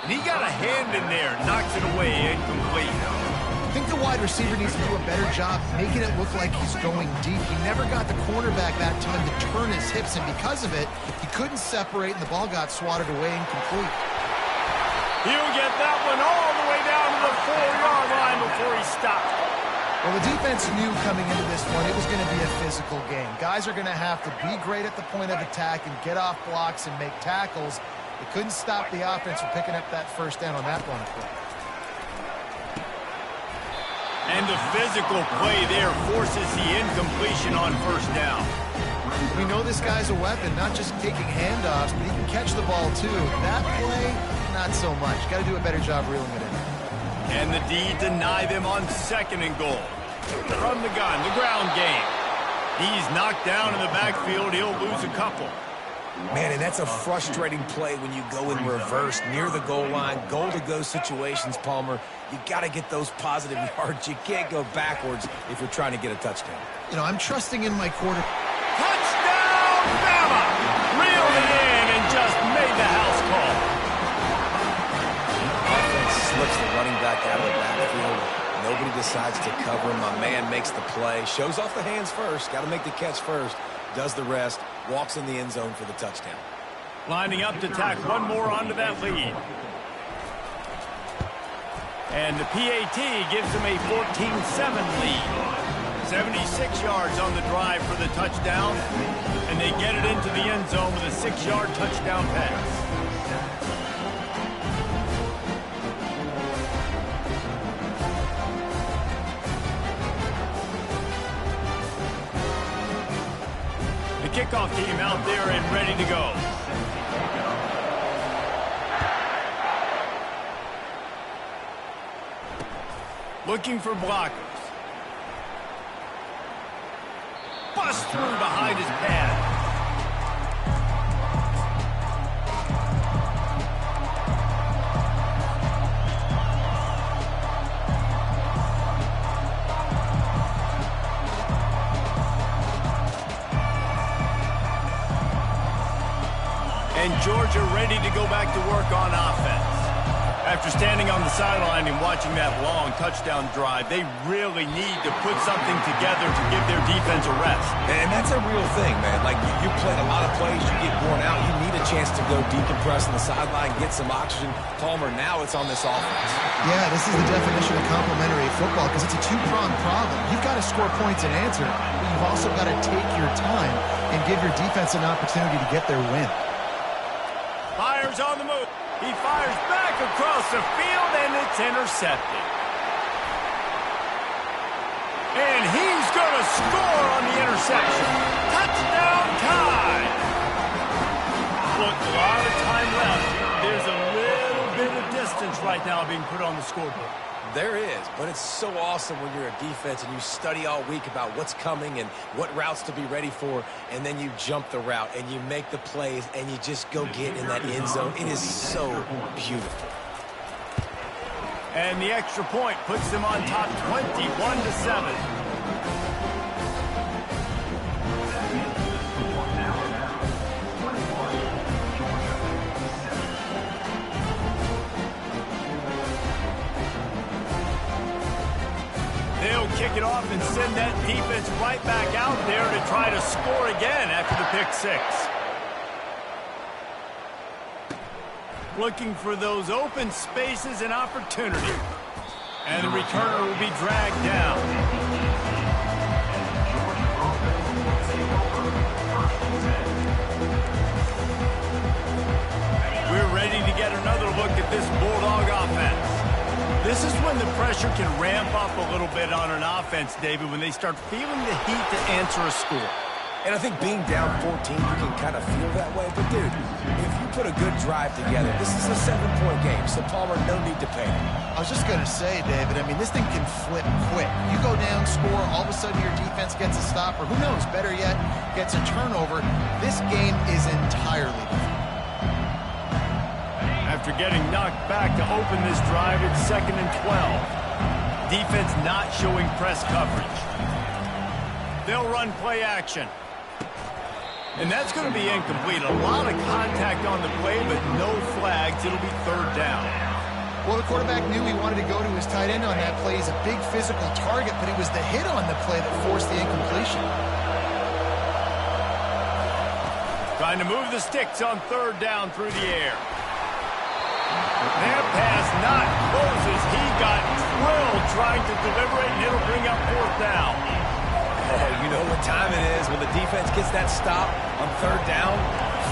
And he got a hand in there, knocks it away, incomplete. I think the wide receiver needs to do a better job making it look like he's going deep. He never got the cornerback that time to turn his hips, and because of it, he couldn't separate, and the ball got swatted away incomplete. He'll get that one all the way down to the 4-yard line before he stopped. Well, the defense knew coming into this one it was going to be a physical game. Guys are going to have to be great at the point of attack and get off blocks and make tackles. They couldn't stop the offense from picking up that first down on that run play. And the physical play there forces the incompletion on first down. We know this guy's a weapon, not just taking handoffs, but he can catch the ball too. That play, not so much. Got to do a better job reeling it in. And the D deny them on second and goal. From the gun, the ground game. He's knocked down in the backfield. He'll lose a couple. Man, and that's a frustrating play when you go in reverse near the goal line, goal-to-go situations, Palmer. You got to get those positive yards. You can't go backwards if you're trying to get a touchdown. I'm trusting in my quarter. Touchdown, Bama! Reeled it in and just made the house call. Offense slips the running back out of the backfield. Nobody decides to cover him. My man makes the play. Shows off the hands first. Got to make the catch first. Does the rest. Walks in the end zone for the touchdown. Lining up to tack one more onto that lead. And the PAT gives them a 14-7 lead. 76 yards on the drive for the touchdown. And they get it into the end zone with a 6-yard touchdown pass. Kickoff team out there and ready to go. Looking for blockers. Bust through behind his pad. And Georgia ready to go back to work on offense. After standing on the sideline and watching that long touchdown drive, they really need to put something together to give their defense a rest. And that's a real thing, man. Like, you played a lot of plays, you get worn out, you need a chance to go decompress on the sideline, get some oxygen. Palmer, now it's on this offense. Yeah, this is the definition of complementary football because it's a two-pronged problem. You've got to score points and answer, but you've also got to take your time and give your defense an opportunity to get their win. Fires on the move. He fires back across the field, and it's intercepted. And he's going to score on the interception. Touchdown time. Look, a lot of time left. There's a little bit of distance right now being put on the scoreboard. There is, but it's so awesome when you're a defense and you study all week about what's coming and what routes to be ready for, and then you jump the route and you make the plays and you just go get in that end zone. It is so beautiful. And the extra point puts them on top 21-7. They'll kick it off and send that defense right back out there to try to score again after the pick six. Looking for those open spaces and opportunity. And the returner will be dragged down. We're ready to get another look at this Bulldog offense. This is when the pressure can ramp up a little bit on an offense, David, when they start feeling the heat to answer a score. And I think being down 14, you can kind of feel that way. But, dude, if you put a good drive together, this is a 7-point game, so Palmer, no need to panic. I was just going to say, David, I mean, this thing can flip quick. You go down, score, all of a sudden your defense gets a stop, or who knows, better yet, gets a turnover. This game is entirely different. After getting knocked back to open this drive, it's 2nd and 12. Defense not showing press coverage. They'll run play action. And that's going to be incomplete. A lot of contact on the play, but no flags. It'll be 3rd down. Well, the quarterback knew he wanted to go to his tight end on that play. He's a big physical target, but it was the hit on the play that forced the incompletion. Trying to move the sticks on 3rd down through the air. That pass not closes. He got drilled trying to deliver it, and it'll bring up 4th down. Oh, you know what time it is when the defense gets that stop on 3rd down.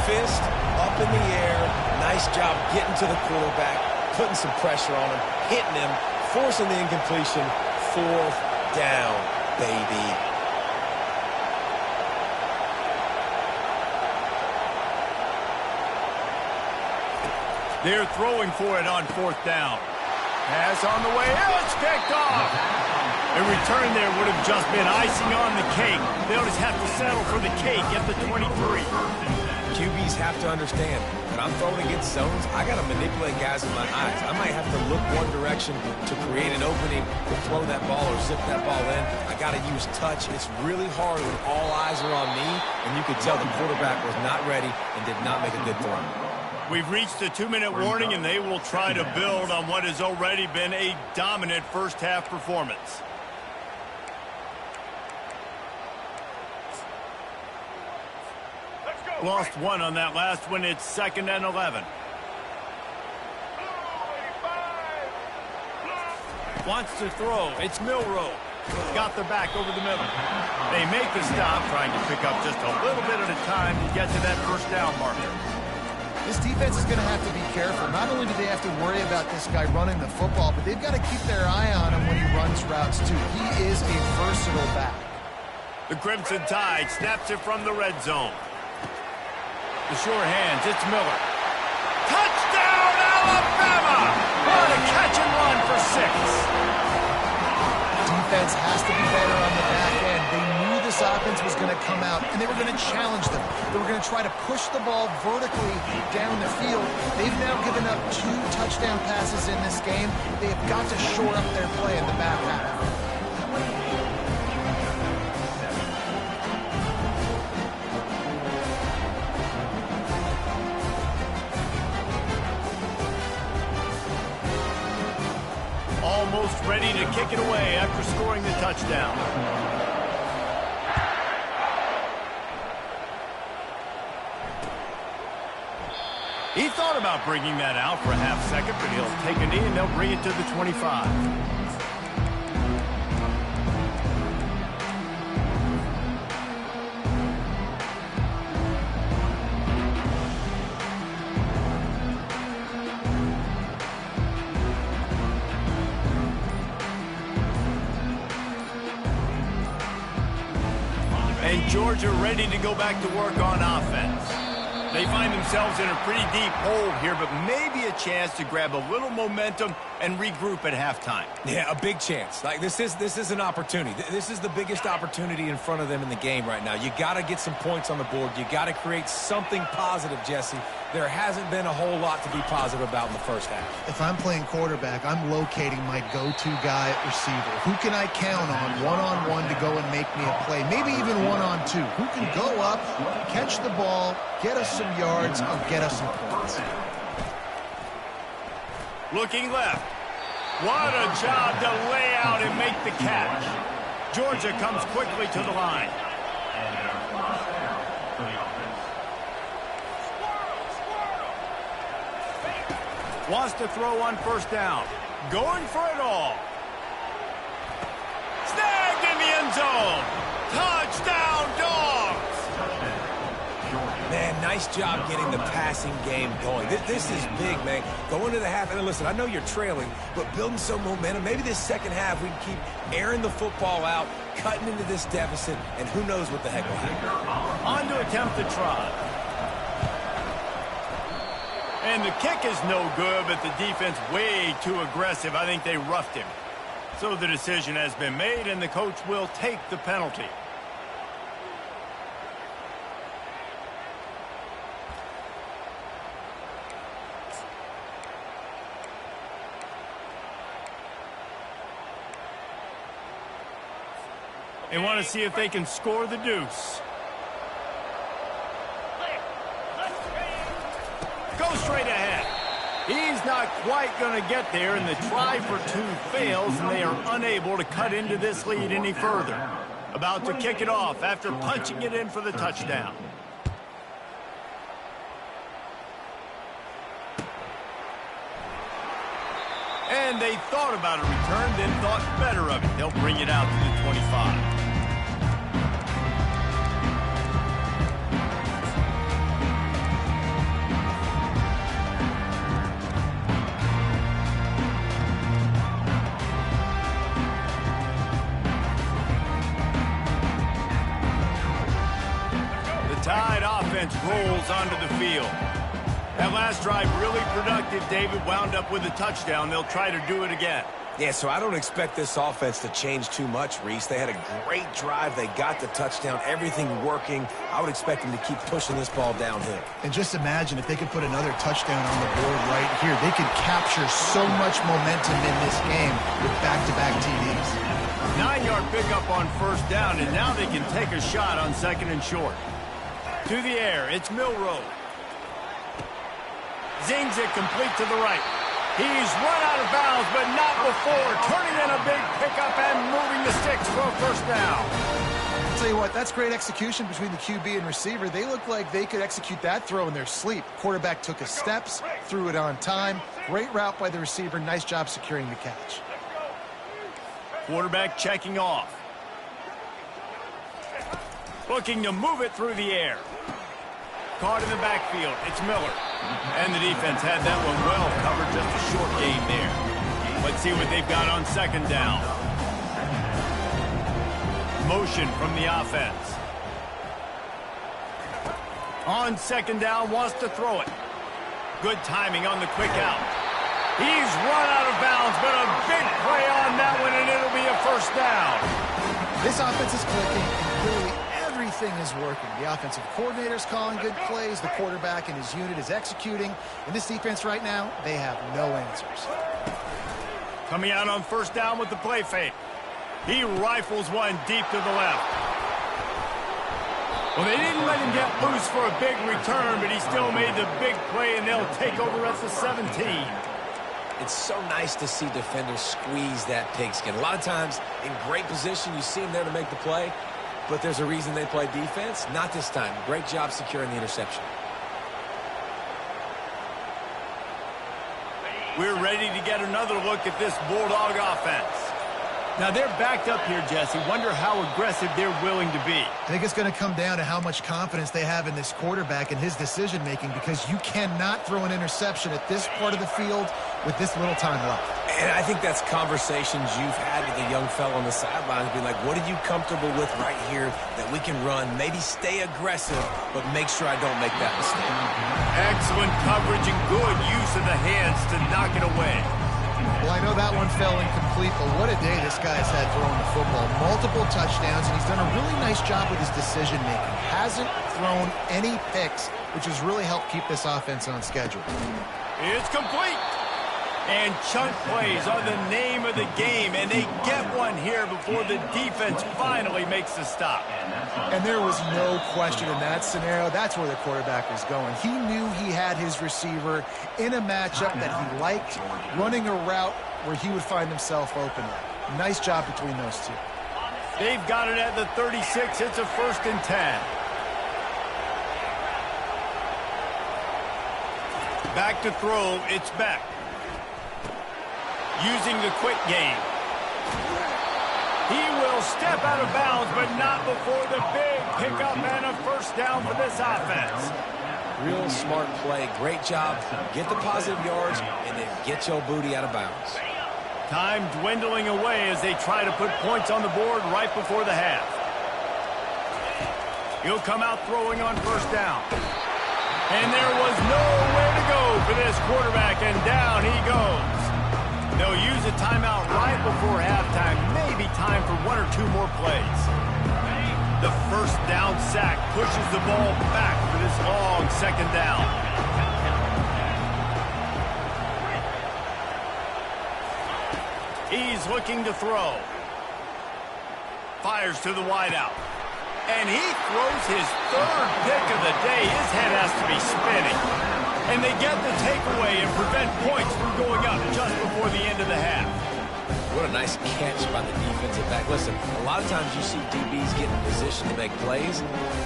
Fist up in the air. Nice job getting to the quarterback, putting some pressure on him, hitting him, forcing the incompletion. 4th down, baby. They're throwing for it on 4th down. Pass on the way. It's picked off. A return there would have just been icing on the cake. They'll just have to settle for the cake at the 23. QBs have to understand, when I'm throwing against zones, I got to manipulate guys with my eyes. I might have to look one direction to create an opening to throw that ball or zip that ball in. I got to use touch. It's really hard when all eyes are on me, and you could tell the quarterback was not ready and did not make a good throw. We've reached the 2-minute warning, and they will try to build on what has already been a dominant first-half performance. Lost one on that last one. It's 2nd and 11. Wants to throw. It's Milroe. Got the back over the middle. They make the stop, trying to pick up just a little bit at a time to get to that 1st down marker. This defense is going to have to be careful. Not only do they have to worry about this guy running the football, but they've got to keep their eye on him when he runs routes, too. He is a versatile back. The Crimson Tide snaps it from the red zone. The sure hands, it's Miller. Touchdown, Alabama! What a catch and run for 6. Defense has to be better on the back end. They knew this offense was going to come out, and they were going to challenge them. They were going to try to push the ball vertically down the field. They've now given up 2 touchdown passes in this game. They have got to shore up their play in the back half. Almost ready to kick it away after scoring the touchdown. He thought about bringing that out for a half second, but he'll take a knee and they'll bring it to the 25. And Georgia ready to go back to work on offense. They find themselves in a pretty deep hole here, but maybe a chance to grab a little momentum and regroup at halftime. Yeah, a big chance. Like this is an opportunity. This is the biggest opportunity in front of them in the game right now. You got to get some points on the board. You got to create something positive, Jesse. There hasn't been a whole lot to be positive about in the first half. If I'm playing quarterback, I'm locating my go-to guy at receiver. Who can I count on one-on-one to go and make me a play? Maybe even one-on-two. Who can go up, catch the ball, get us some yards, and get us some points? Looking left. What a job to lay out and make the catch. Georgia comes quickly to the line. Wants to throw on first down. Going for it all. Snagged in the end zone. Touchdown, Dogs. Man, nice job getting the passing game going. This is big, man. Going to the half, and listen, I know you're trailing, but building some momentum. Maybe this second half we can keep airing the football out, cutting into this deficit, and who knows what the heck will happen. On to attempt the try. And the kick is no good, but the defense way too aggressive. I think they roughed him. So the decision has been made, and the coach will take the penalty. They want to see if they can score the deuce. Go straight ahead. He's not quite going to get there, and the try for two fails, and they are unable to cut into this lead any further. About to kick it off after punching it in for the touchdown. And they thought about a return, then thought better of it. They'll bring it out to the 25. Tide offense rolls onto the field. That last drive really productive. David wound up with a touchdown. They'll try to do it again. Yeah, so I don't expect this offense to change too much, Reese. They had a great drive. They got the touchdown. Everything working. I would expect them to keep pushing this ball downhill. And just imagine if they could put another touchdown on the board right here. They could capture so much momentum in this game with back-to-back TDs. 9-yard pickup on first down, and now they can take a shot on second and short. To the air, it's Milroe. Zings it complete to the right. He's run out of bounds, but not before. Turning in a big pickup and moving the sticks for a first down. I'll tell you what, that's great execution between the QB and receiver. They look like they could execute that throw in their sleep. Quarterback took his steps, threw it on time. Great route by the receiver. Nice job securing the catch. Quarterback checking off. Looking to move it through the air. Caught in the backfield. It's Miller. And the defense had that one well covered. Just a short gain there. Let's see what they've got on second down. Motion from the offense. On second down, wants to throw it. Good timing on the quick out. He's run out of bounds, but a big play on that one, and it'll be a first down. This offense is clicking, and clearly everything is working. The offensive coordinator's calling good plays. The quarterback and his unit is executing. In this defense right now, they have no answers. Coming out on first down with the play fake. He rifles one deep to the left. Well, they didn't let him get loose for a big return, but he still made the big play, and they'll take over at the 17. It's so nice to see defenders squeeze that pigskin. A lot of times, in great position, you see them there to make the play, but there's a reason they play defense. Not this time. Great job securing the interception. We're ready to get another look at this Bulldog offense. Now, they're backed up here, Jesse. Wonder how aggressive they're willing to be. I think it's going to come down to how much confidence they have in this quarterback and his decision-making, because you cannot throw an interception at this part of the field with this little time left. And I think that's conversations you've had with a young fellow on the sidelines, being like, what are you comfortable with right here that we can run? Maybe stay aggressive, but make sure I don't make that mistake. Excellent coverage and good use of the hands to knock it away. Well, I know that one fell incomplete, but what a day this guy's had throwing the football. Multiple touchdowns, and he's done a really nice job with his decision-making. Hasn't thrown any picks, which has really helped keep this offense on schedule. It's complete. And chunk plays are the name of the game, and they get one here before the defense finally makes the stop. And there was no question in that scenario. That's where the quarterback was going. He knew he had his receiver in a matchup that he liked, running a route where he would find himself open. Nice job between those two. They've got it at the 36. It's a 1st and 10. Back to throw. It's Beck. Using the quick game. He will step out of bounds, but not before the big pickup and a 1st down for this offense. Real smart play. Great job. Get the positive yards, and then get your booty out of bounds. Time dwindling away as they try to put points on the board right before the half. He'll come out throwing on 1st down. And there was nowhere to go for this quarterback, and down he goes. They'll use a timeout right before halftime. Maybe time for 1 or 2 more plays. The 1st down sack pushes the ball back for this long 2nd down. He's looking to throw. Fires to the wideout. And he throws his 3rd pick of the day. His head has to be spinning. And they get the takeaway and prevent points from going up just before the end of the half. What a nice catch by the defensive back. Listen, a lot of times you see DBs get in position to make plays,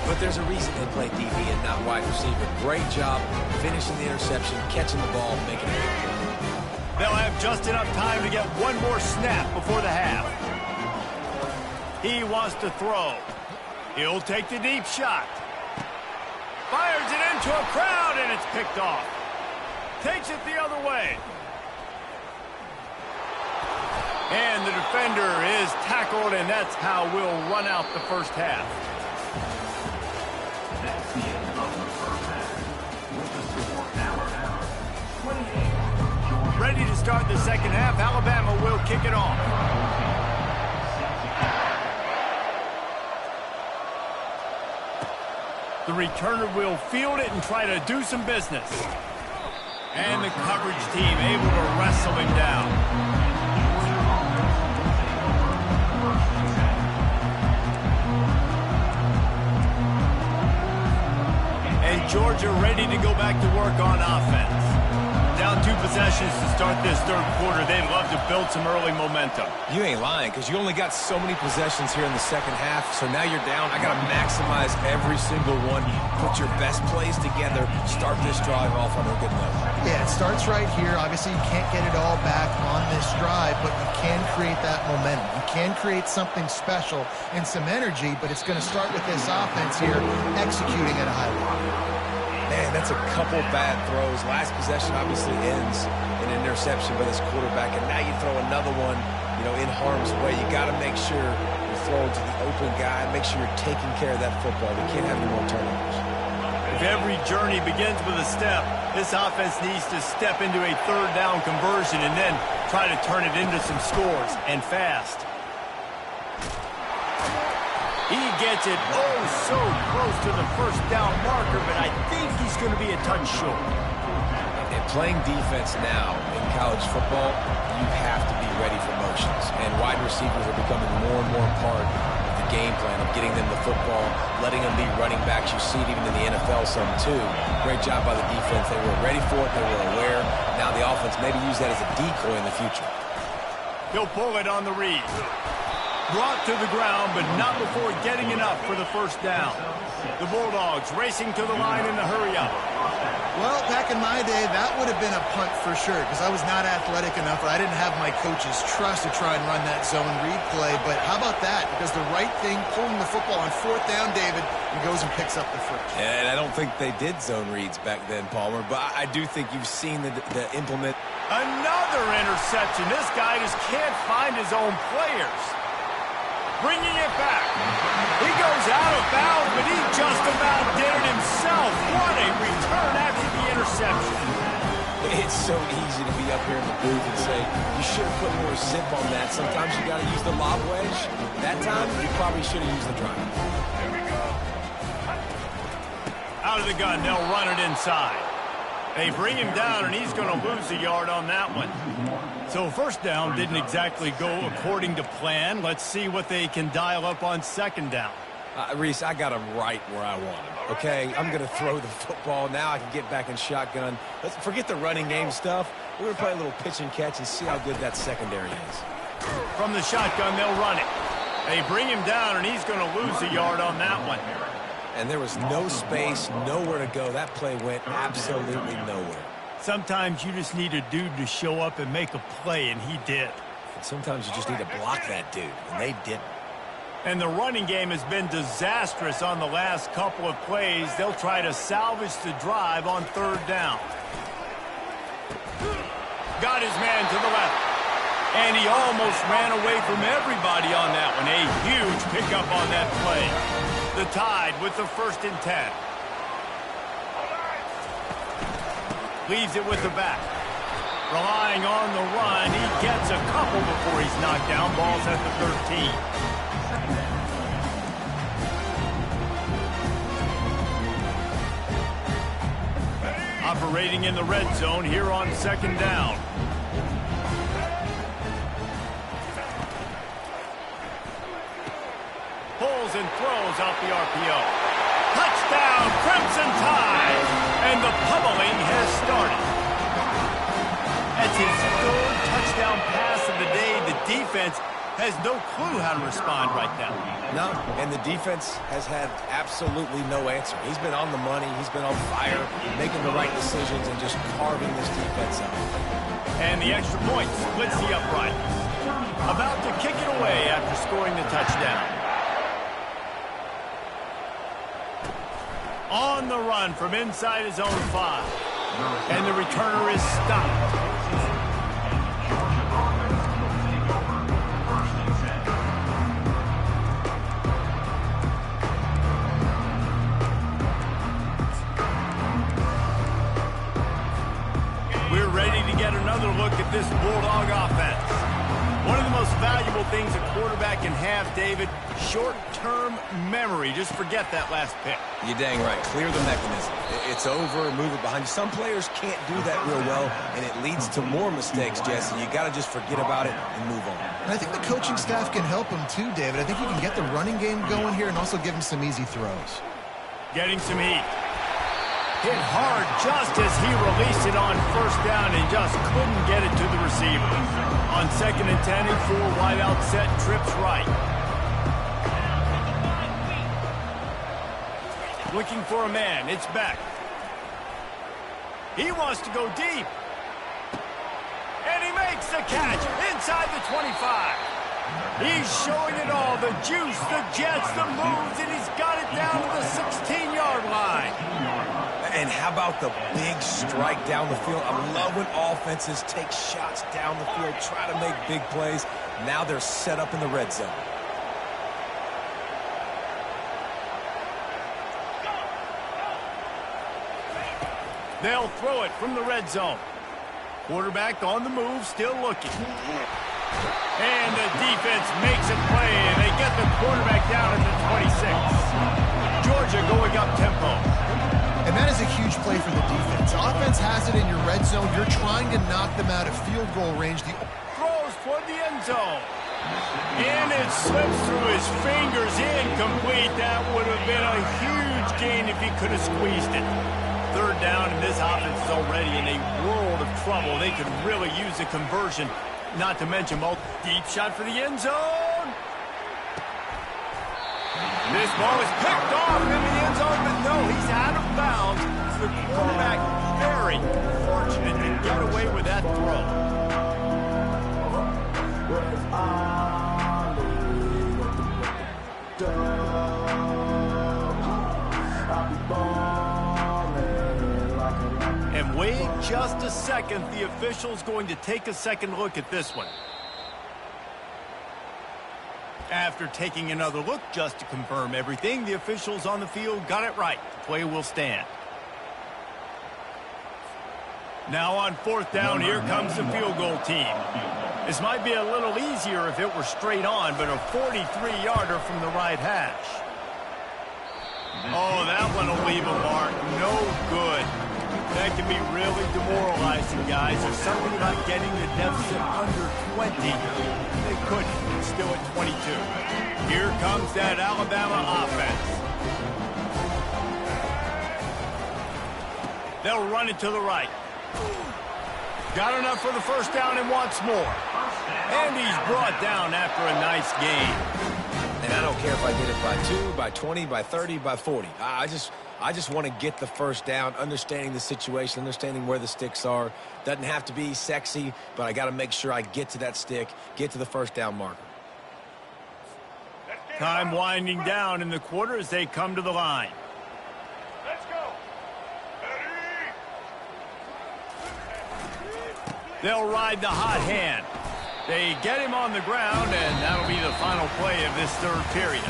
but there's a reason they play DB and not wide receiver. Great job finishing the interception, catching the ball, making a big play. They'll have just enough time to get one more snap before the half. He wants to throw. He'll take the deep shot. Fires it into a crowd, and it's picked off. Takes it the other way. And the defender is tackled, and that's how we'll run out the 1st half. That's the end of the 1st half. With the score now 28. Ready to start the 2nd half. Alabama will kick it off. The returner will field it and try to do some business. And the coverage team able to wrestle him down. And Georgia ready to go back to work on offense. Down 2 possessions to start this 3rd quarter. They'd love to build some early momentum. You ain't lying, because you only got so many possessions here in the 2nd half, so now you're down. I got to maximize every single one. Put your best plays together. Start this drive off on a good note. Yeah, it starts right here. Obviously, you can't get it all back on this drive, but you can create that momentum. You can create something special and some energy, but it's going to start with this offense here executing at a high level. Man, that's a couple bad throws. Last possession obviously ends in an interception by this quarterback, and now you throw another one, in harm's way. You got to make sure you throw it to the open guy. Make sure you're taking care of that football. We can't have any more turnovers. If every journey begins with a step, this offense needs to step into a 3rd down conversion and then try to turn it into some scores, and fast. He gets it so close to the 1st down marker, but I think he's going to be a touch short. And playing defense now in college football, you have to be ready for motions. And wide receivers are becoming more and more part of the game plan of getting them the football, letting them be running backs. You see it even in the NFL some too. Great job by the defense. They were ready for it. They were aware. Now the offense maybe use that as a decoy in the future. He'll pull it on the read. Brought to the ground, but not before getting enough for the 1st down. The Bulldogs racing to the line in the hurry-up. Well, back in my day, that would have been a punt for sure because I was not athletic enough or I didn't have my coach's trust to try and run that zone read play. But how about that? Because the right thing, pulling the football on 4th down, David, and goes and picks up the first. And I don't think they did zone reads back then, Palmer, but I do think you've seen the implement. Another interception. This guy just can't find his own players. Bringing it back. He goes out of bounds, but he just about did it himself. What a return after the interception. It's so easy to be up here in the booth and say, you should have put more zip on that. Sometimes you got to use the lob wedge. That time, you probably should have used the drive. Out of the gun, they'll run it inside. They bring him down, and he's going to lose a yard on that one. So first down didn't exactly go according to plan. Let's see what they can dial up on second down. Reese, I got him right where I want him, okay? I'm going to throw the football. Now I can get back in shotgun. Let's forget the running game stuff. We're going to play a little pitch and catch and see how good that secondary is. From the shotgun, they'll run it. They bring him down, and he's going to lose a yard on that one. And there was no space, nowhere to go. That play went absolutely nowhere. Sometimes you just need a dude to show up and make a play, and he did. And sometimes you just need to block that dude, and they didn't. And the running game has been disastrous on the last couple of plays. They'll try to salvage the drive on third down. Got his man to the left. And he almost ran away from everybody on that one. A huge pickup on that play. The Tide with the 1st and 10. Leaves it with the back. Relying on the run. He gets a couple before he's knocked down. Ball's at the 13. Operating in the red zone here on second down. Pulls and throws out the RPO. Touchdown, Crimson Tide! And the pummeling has started. That's his 3rd touchdown pass of the day. The defense has no clue how to respond right now. No, and the defense has had absolutely no answer. He's been on the money. He's been on fire, making the right decisions and just carving this defense up. And the extra point splits the upright. About to kick it away after scoring the touchdown. On the run from inside his own 5. And the returner is stopped. We're ready to get another look at this Bulldog offense. One of the most valuable things a quarterback can have, David, short-term memory. Just forget that last pick. You're dang right. Clear the mechanism. It's over, move it behind you. Some players can't do that real well, and it leads to more mistakes, Jesse. You got to just forget about it and move on. And I think the coaching staff can help him too, David. I think you can get the running game going here and also give him some easy throws. Getting some heat. Hit hard just as he released it on first down and just couldn't get it to the receiver. On 2nd and 10, and 4 wide out set, trips right. Looking for a man. It's Beck. He wants to go deep. And he makes the catch inside the 25. He's showing it all. The juice, the jets, the moves, and he's got it down to the 16-yard line. And how about the big strike down the field? I love when offenses take shots down the field, try to make big plays. Now they're set up in the red zone. They'll throw it from the red zone. Quarterback on the move, still looking. And the defense makes a play, and they get the quarterback down at the 26. Georgia going up tempo. And that is a huge play for the defense. Offense has it in your red zone. You're trying to knock them out of field goal range. Throws toward the end zone. And it slips through his fingers, incomplete. That would have been a huge gain if he could have squeezed it. Third down, and this offense is already in a world of trouble. They could really use a conversion, not to mention deep shot for the end zone. This ball is picked off in the end zone, but no, he's out of bounds. The quarterback very fortunate to get away with that throw. And wait just a second. The official's going to take a second look at this one. After taking another look just to confirm everything, the officials on the field got it right. The play will stand. Now on fourth down, here comes the field goal team. This might be a little easier if it were straight on, but a 43-yarder from the right hash. Oh, that one will leave a mark. No good. That can be really demoralizing, guys. There's something about getting the deficit under 20. They couldn't. Still at 22. Here comes that Alabama offense. They'll run it to the right. Got enough for the first down and wants more. And he's brought down after a nice game. And I don't care if I get it by 2, by 20, by 30, by 40. I just want to get the first down, understanding the situation, understanding where the sticks are. Doesn't have to be sexy, but I got to make sure I get to that stick, get to the first down marker. Time winding down in the quarter as they come to the line. Let's go. They'll ride the hot hand. They get him on the ground, and that'll be the final play of this third period.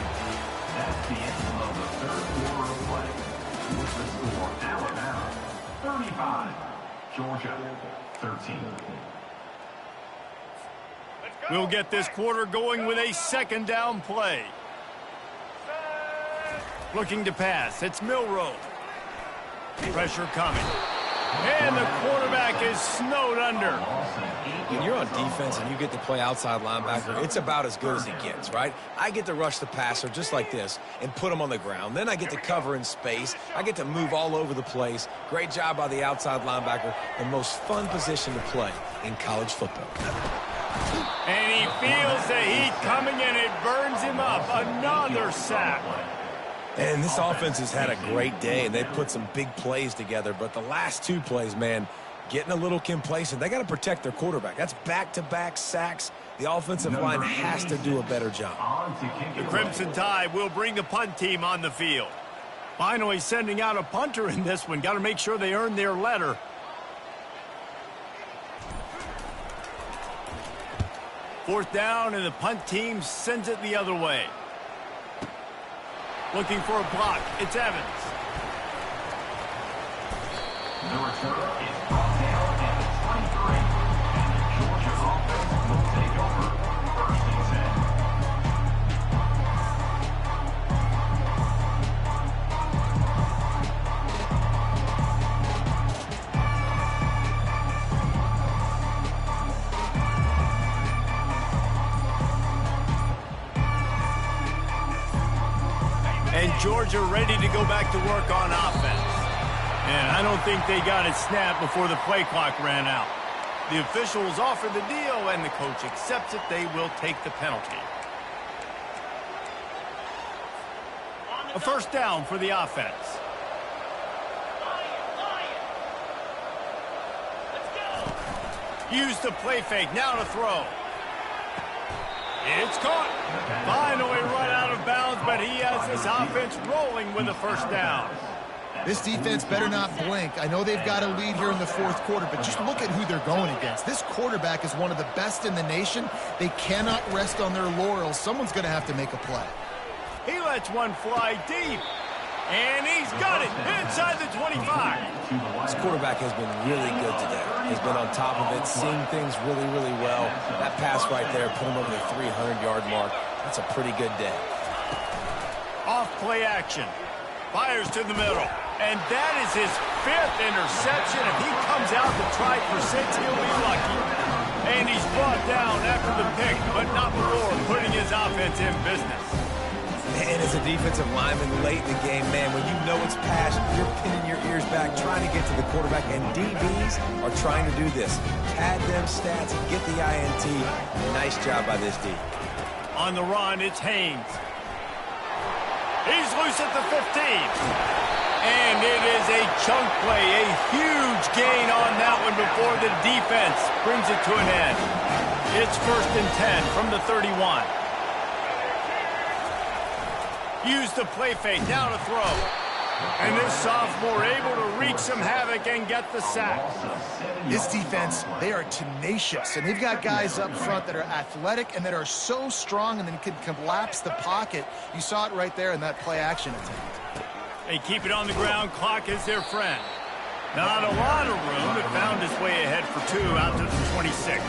That's the end of the third quarter of play. With the score, Alabama 35, Georgia 13. We'll get this quarter going with a second down play. Looking to pass. It's Milroe. Pressure coming. And the quarterback is snowed under. When you're on defense and you get to play outside linebacker, it's about as good as it gets, right? I get to rush the passer just like this and put him on the ground. Then I get to cover in space. I get to move all over the place. Great job by the outside linebacker. The most fun position to play in college football. And he feels the heat coming and it burns him up. Another sack. And this offense has had a great day, and they've put some big plays together. But the last 2 plays, man, getting a little complacent. They got to protect their quarterback. That's back-to-back sacks. The offensive line has to do a better job. The Crimson Tide will bring the punt team on the field. Finally sending out a punter in this one. Got to make sure they earn their letter. Fourth down, and the punt team sends it the other way. Looking for a block. It's Evans. The return is brought down at the 23. And the Georgia offense will take over first and 10. And Georgia ready to go back to work on offense. And I don't think they got it snapped before the play clock ran out. The officials offer the deal, and the coach accepts it. They will take the penalty. A first down for the offense. Use the play fake. Now to throw. It's caught. Finally run out of bounds, but he has this offense rolling with a first down. This defense better not blink. I know they've got a lead here in the fourth quarter, but just look at who they're going against. This quarterback is one of the best in the nation. They cannot rest on their laurels. Someone's going to have to make a play. He lets one fly deep. And he's got it inside the 25. This quarterback has been really good today. He's been on top of it, seeing things really, really well. That pass right there put him over the 300-yard mark. That's a pretty good day. Off play action. Fires to the middle. And that is his 5th interception. If he comes out to try for 6, he'll be lucky. And he's brought down after the pick, but not before putting his offense in business. And as a defensive lineman late in the game, man, when you know it's pass, you're pinning your ears back, trying to get to the quarterback, and DBs are trying to do this. Pad them stats, get the INT. Nice job by this D. On the run, it's Haynes. He's loose at the 15. And it is a chunk play, a huge gain on that one before the defense brings it to an end. It's 1st and 10 from the 31. Use the play fake, now to throw. And this sophomore able to wreak some havoc and get the sack. This defense, they are tenacious, and they've got guys up front that are athletic and that are so strong and then can collapse the pocket. You saw it right there in that play-action attempt. They keep it on the ground. Clock is their friend. Not a lot of room. It found its way ahead for 2 out to the 26.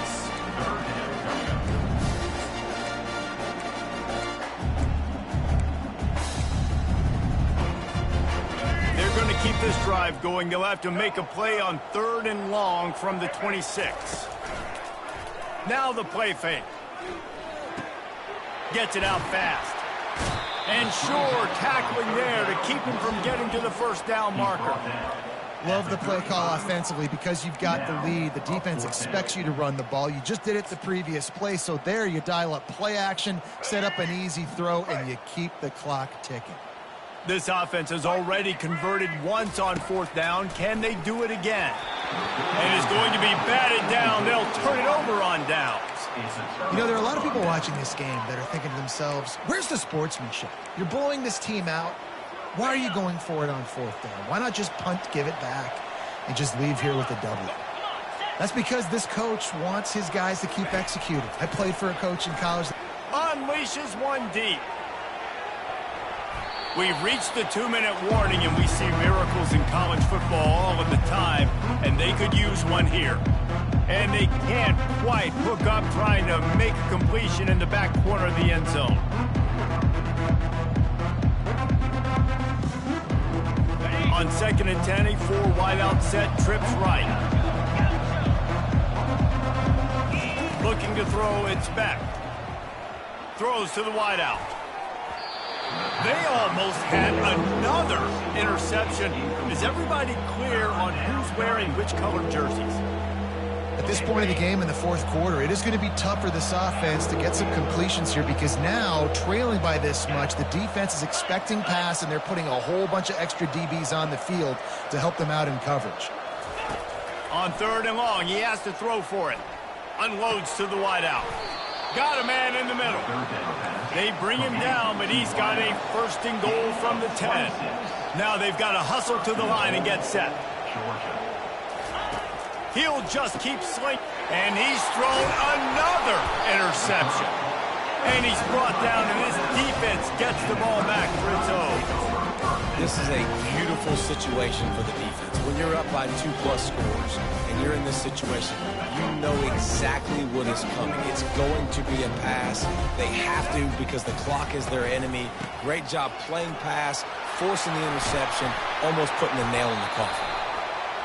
They're going to keep this drive going. They'll have to make a play on 3rd and long from the 26. Now the play fake. Gets it out fast. And sure, tackling there to keep him from getting to the 1st down marker. Love the play call offensively because you've got the lead. The defense expects you to run the ball. You just did it the previous play, so there you dial up play action, set up an easy throw, and you keep the clock ticking. This offense has already converted once on 4th down. Can they do it again? And it's going to be batted down. They'll turn it over on downs. You know, there are a lot of people watching this game that are thinking to themselves, where's the sportsmanship? You're blowing this team out. Why are you going for it on 4th down? Why not just punt, give it back, and just leave here with a W? That's because this coach wants his guys to keep executing. I played for a coach in college. Unleashes one deep. We've reached the 2-minute warning, and we see miracles in college football all of the time, and they could use one here. And they can't quite hook up trying to make a completion in the back corner of the end zone. On 2nd and 10, a 4-wideout set, trips right. Looking to throw, it's back. Throws to the wideout. They almost had another interception. Is everybody clear on who's wearing which color jerseys? At this point of the game in the 4th quarter, it is going to be tough for this offense to get some completions here because now, trailing by this much, the defense is expecting pass and they're putting a whole bunch of extra DBs on the field to help them out in coverage. On 3rd and long, he has to throw for it. Unloads to the wideout. Got a man in the middle. They bring him down, but he's got a 1st and goal from the 10. Now they've got to hustle to the line and get set. He'll just keep slinging, and he's thrown another interception. And he's brought down, and his defense gets the ball back for its own. This is a beautiful situation for the defense. When you're up by 2+ scores and you're in this situation, you know exactly what is coming. It's going to be a pass. They have to because the clock is their enemy. Great job playing pass, forcing the interception, almost putting the nail in the coffin.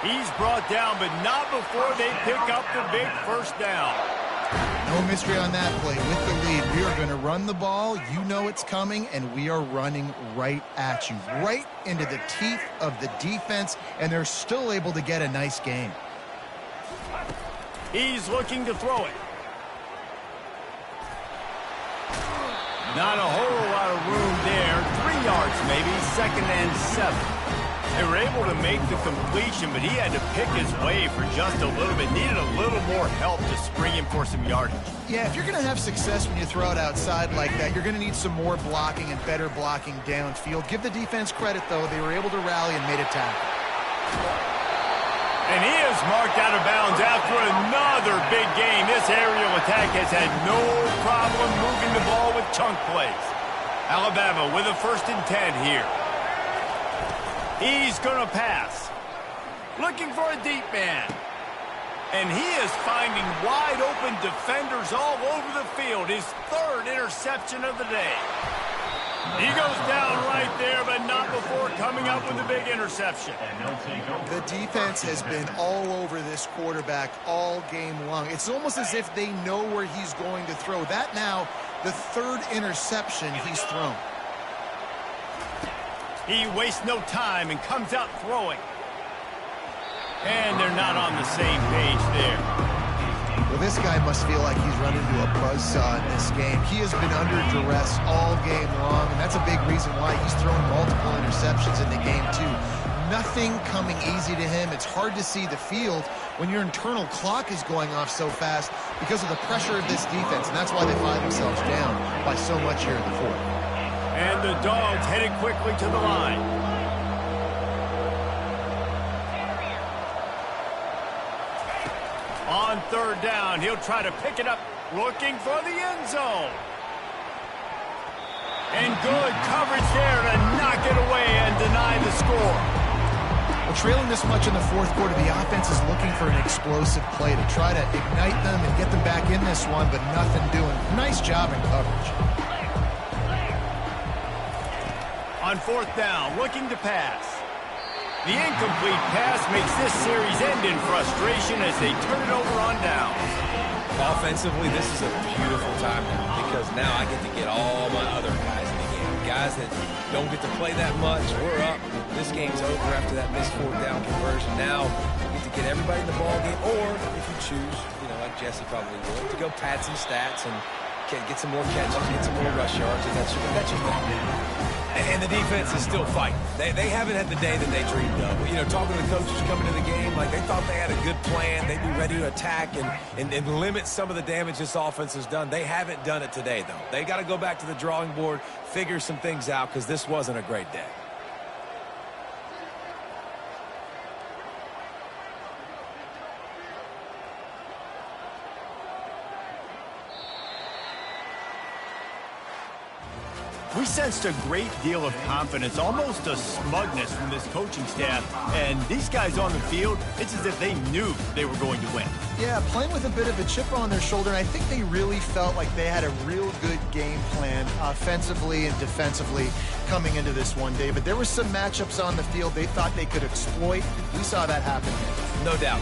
He's brought down, but not before they pick up the big 1st down. No mystery on that play. With the lead, we are going to run the ball. You know it's coming, and we are running right at you, right into the teeth of the defense, and they're still able to get a nice gain. He's looking to throw it. Not a whole lot of room there. 3 yards maybe, 2nd and 7. They were able to make the completion, but he had to pick his way for just a little bit. Needed a little more help to spring him for some yardage. Yeah, if you're going to have success when you throw it outside like that, you're going to need some more blocking and better blocking downfield. Give the defense credit, though. They were able to rally and made a tackle. And he is marked out of bounds after another big game. This aerial attack has had no problem moving the ball with chunk plays. Alabama with a 1st and 10 here. He's going to pass. Looking for a deep man. And he is finding wide open defenders all over the field. His 3rd interception of the day. He goes down right there, but not before coming up with a big interception. The defense has been all over this quarterback all game long. It's almost as if they know where he's going to throw. That now, the 3rd interception he's thrown. He wastes no time and comes out throwing. And they're not on the same page there. Well, this guy must feel like he's run into a buzzsaw in this game. He has been under duress all game long, and that's a big reason why he's thrown multiple interceptions in the game, too. nothing coming easy to him. It's hard to see the field when your internal clock is going off so fast because of the pressure of this defense, and that's why they find themselves down by so much here in the fourth. And the Dogs headed quickly to the line. On third down, he'll try to pick it up, looking for the end zone. And good coverage there to knock it away and deny the score. Well, trailing this much in the fourth quarter, the offense is looking for an explosive play to try to ignite them and get them back in this one, but nothing doing. Nice job in coverage. On fourth down, looking to pass. The incomplete pass makes this series end in frustration as they turn it over on downs. Offensively, this is a beautiful time because now I get to get all my other guys in the game. Guys that don't get to play that much. We're up. This game's over after that missed fourth down conversion. Now we get to get everybody in the ball game, or if you choose, like Jesse probably would, to go pad some stats and get some more catches, get some more rush yards, and that's your thing. And the defense is still fighting. They haven't had the day that they dreamed of. Talking to the coaches coming to the game, like they thought they had a good plan. They'd be ready to attack and limit some of the damage this offense has done. They haven't done it today, though. They got to go back to the drawing board, figure some things out, because this wasn't a great day. We sensed a great deal of confidence, almost a smugness from this coaching staff. And these guys on the field, it's as if they knew they were going to win. Yeah, playing with a bit of a chip on their shoulder, and I think they really felt like they had a real good game plan offensively and defensively coming into this one, David. There were some matchups on the field they thought they could exploit. We saw that happen. No doubt.